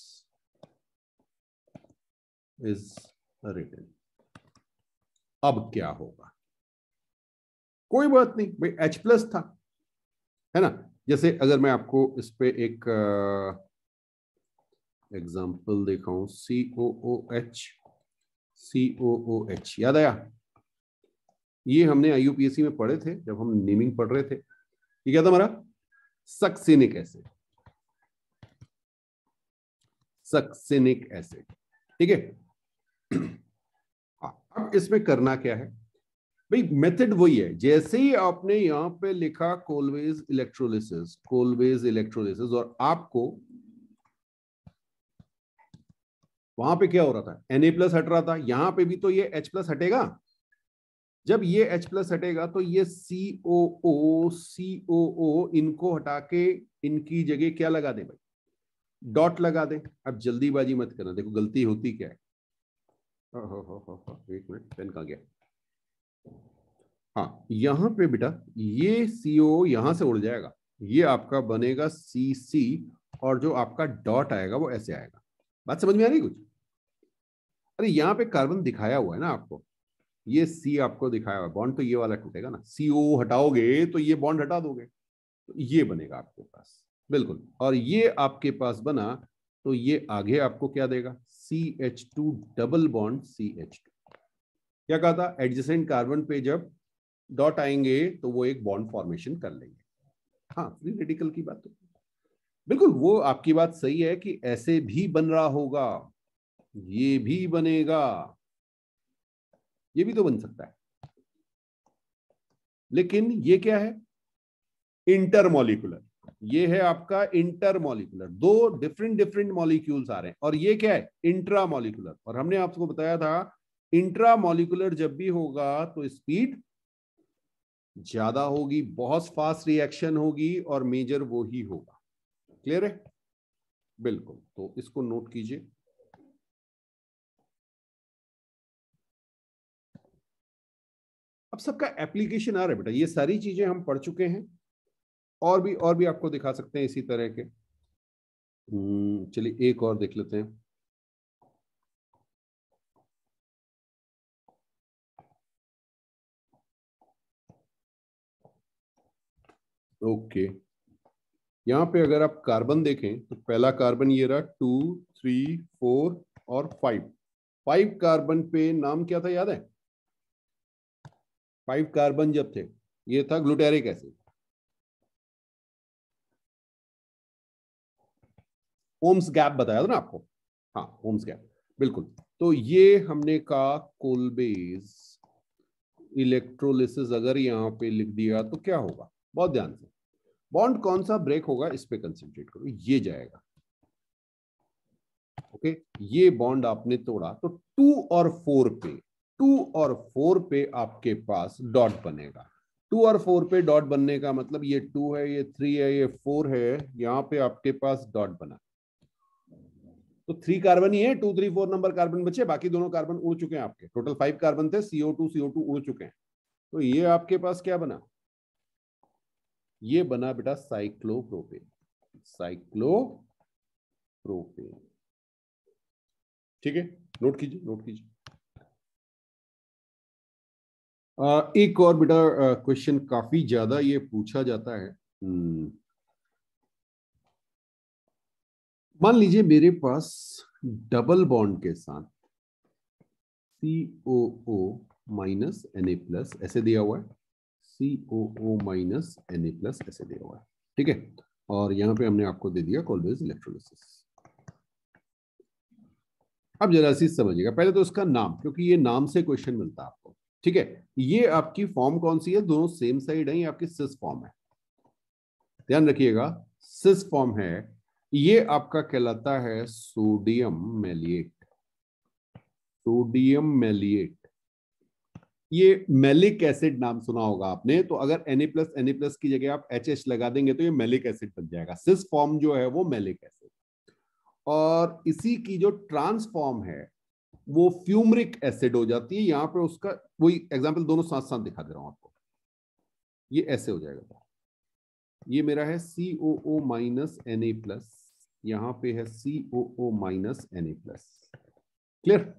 is written, अब क्या होगा, कोई बात नहीं भाई, H+ था, है ना। जैसे अगर मैं आपको इस पे एक एग्जांपल दिखाऊं, COOH याद आया, ये हमने IUPAC में पढ़े थे जब हम नेमिंग पढ़ रहे थे। ये क्या था हमारा, सक्सिनिक एसिड, सक्सिनिक एसिड। ठीक है, अब इसमें करना क्या है भाई, मेथड वही है, जैसे ही आपने यहां पे लिखा कोलवेज इलेक्ट्रोलिसिस, कोलवेज इलेक्ट्रोलिसिस, और आपको वहां पे क्या हो रहा था, Na+ हट रहा था, यहां पे भी तो ये H+ हटेगा। जब ये H+ हटेगा तो ये COO इनको हटा के इनकी जगह क्या लगा दे भाई, डॉट लगा दे। अब जल्दीबाजी मत करना, देखो गलती होती क्या है, एक मिनट, पेन कहाँ गया? हाँ, यहाँ पे बेटा ये CO यहां से उड़ जाएगा, ये आपका बनेगा CC, और जो आपका डॉट आएगा वो ऐसे आएगा। बात समझ में आ रही कुछ? अरे यहाँ पे कार्बन दिखाया हुआ है ना आपको, ये C आपको दिखाया हुआ है, बॉन्ड तो ये वाला टूटेगा ना, CO हटाओगे तो ये बॉन्ड हटा दोगे, तो ये बनेगा आपके पास, बिल्कुल। और ये आपके पास बना तो ये आगे आपको क्या देगा? CH2 double bond CH2। क्या कहा था? एडजेसेंट कार्बन पे जब डॉट आएंगे तो वो एक बॉन्ड फॉर्मेशन कर लेंगे। हाँ, फ्री रेडिकल की बात तो बिल्कुल, वो आपकी बात सही है कि ऐसे भी बन रहा होगा, ये भी बनेगा, ये भी तो बन सकता है, लेकिन ये क्या है? इंटरमॉलिक्यूलर। ये है आपका इंटरमॉलिक्यूलर, दो डिफरेंट डिफरेंट मॉलिक्यूल्स आ रहे हैं, और ये क्या है? इंट्रामॉलिक्यूलर। और हमने आपको बताया था इंट्रामॉलिक्यूलर जब भी होगा तो स्पीड ज्यादा होगी, बहुत फास्ट रिएक्शन होगी, और मेजर वो ही होगा। क्लियर है? बिल्कुल, तो इसको नोट कीजिए। अब सबका एप्लीकेशन आ रहा है बेटा, ये सारी चीजें हम पढ़ चुके हैं, और भी आपको दिखा सकते हैं इसी तरह के। चलिए एक और देख लेते हैं। ओके, यहाँ पे अगर आप कार्बन देखें तो पहला कार्बन ये रहा, 2, 3, 4 और 5। 5 कार्बन पे नाम क्या था, याद है? 5 कार्बन जब थे, ये था ग्लूटेरिक एसिड। ओम्स गैप बताया था ना आपको? हाँ, ओम्स गैप, बिल्कुल। तो ये हमने कहा कोलबेज इलेक्ट्रोलिसिस अगर यहाँ पे लिख दिया तो क्या होगा? बहुत ध्यान से, बॉन्ड कौन सा ब्रेक होगा इस पे कंसंट्रेट करो, ये जाएगा। ओके, ये बॉन्ड आपने तोड़ा तो 2 और 4 पे आपके पास डॉट बनेगा। 2 और 4 पे डॉट बनने का मतलब ये 2 है, ये 3 है, ये 4 है, यहाँ पे आपके पास डॉट बना। तो 3 कार्बन ही है, 2, 3, 4 नंबर कार्बन बचे, बाकी दोनों कार्बन उड़ चुके हैं आपके। टोटल 5 कार्बन थे, CO2 उड़ चुके हैं। तो ये आपके पास क्या बना? ये बना बेटा साइक्लोप्रोपेन। साइक्लोप्रोपेन, ठीक है? नोट कीजिए, नोट कीजिए। एक और बेटा क्वेश्चन काफी ज्यादा ये पूछा जाता है। मान लीजिए मेरे पास डबल बॉन्ड के साथ COO माइनस Na+ ऐसे दिया हुआ है, COO माइनस Na+ ऐसे दिया हुआ है, ठीक है? और यहाँ पे हमने आपको दे दिया कोलबेज इलेक्ट्रोलिसिस। अब जरा सी समझिएगा, पहले तो इसका नाम, क्योंकि ये नाम से क्वेश्चन मिलता है आपको, ठीक है? ये आपकी फॉर्म कौन सी है? दोनों सेम साइड है, ये आपकी सिस फॉर्म है, ध्यान रखिएगा, सिस फॉर्म है। ये आपका कहलाता है सोडियम मैलिएट। सोडियम मैलिएट, ये मैलिक एसिड नाम सुना होगा आपने, तो अगर Na+ की जगह आप HH लगा देंगे तो ये मैलिक एसिड बन जाएगा। सिस फॉर्म जो है वो मैलिक एसिड, और इसी की जो ट्रांसफॉर्म है वो फ्यूमरिक एसिड हो जाती है। यहां पे उसका वही एग्जांपल दोनों साथ साथ दिखा दे रहा हूं आपको, ये ऐसे हो जाएगा। ये मेरा है COO माइनस Na+, यहां पे है COO माइनस Na+। क्लियर?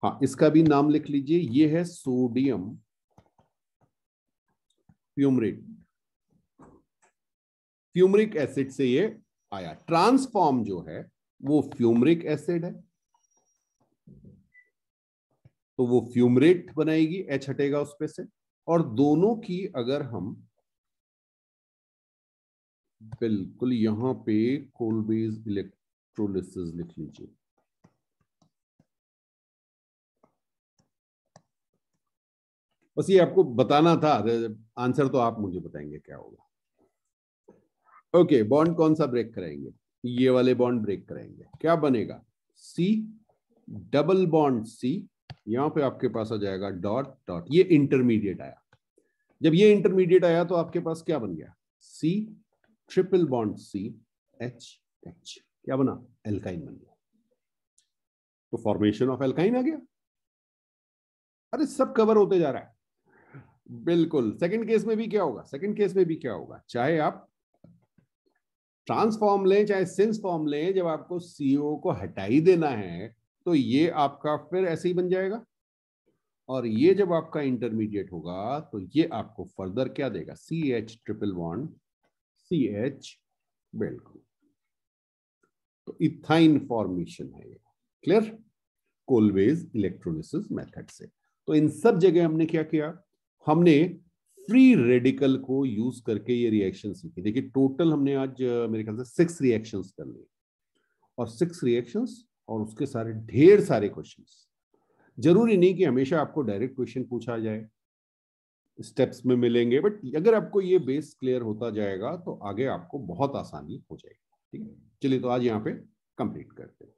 हाँ, इसका भी नाम लिख लीजिए, ये है सोडियम फ्यूमरेट। फ्यूमरिक एसिड से ये आया, ट्रांसफॉर्म जो है वो फ्यूमरिक एसिड है, तो वो फ्यूमरेट बनाएगी, H हटेगा उस पे से। और दोनों की अगर हम बिल्कुल यहां पे कोलबेज इलेक्ट्रोलिसिस लिख लीजिए, बस ये आपको बताना था, आंसर तो आप मुझे बताएंगे क्या होगा। ओके, बॉन्ड कौन सा ब्रेक कराएंगे? ये वाले बॉन्ड ब्रेक कराएंगे, क्या बनेगा? C डबल बॉन्ड C, यहां पे आपके पास आ जाएगा डॉट डॉट, ये इंटरमीडिएट आया। जब ये इंटरमीडिएट आया तो आपके पास क्या बन गया? C triple bond C H H, क्या बना? एल्काइन बन गया। तो फॉर्मेशन ऑफ एल्काइन आ गया। अरे सब कवर होते जा रहा है। बिल्कुल। सेकंड केस में भी क्या होगा, सेकंड केस में भी क्या होगा, चाहे आप ट्रांसफॉर्म लें चाहे सिंस फॉर्म लें, जब आपको सीओ को हटा ही देना है तो ये आपका फिर ऐसे ही बन जाएगा, और ये जब आपका इंटरमीडिएट होगा तो ये आपको फर्दर क्या देगा, C H triple bond C H. बिल्कुल। तो इथाइन फॉर्मेशन है ये। क्लियर? कोलवेज इलेक्ट्रोलिसिस मेथड से। तो इन सब जगह हमने क्या किया, हमने फ्री रेडिकल को यूज करके ये रिएक्शन सीखी। देखिए टोटल हमने आज मेरे ख्याल से 6 रिएक्शंस कर लिए, और 6 रिएक्शंस और उसके सारे ढेर सारे क्वेश्चंस। जरूरी नहीं कि हमेशा आपको डायरेक्ट क्वेश्चन पूछा जाए, स्टेप्स में मिलेंगे, बट अगर आपको ये बेस क्लियर होता जाएगा तो आगे आपको बहुत आसानी हो जाएगी। ठीक है, चलिए तो आज यहाँ पे कंप्लीट करते हैं।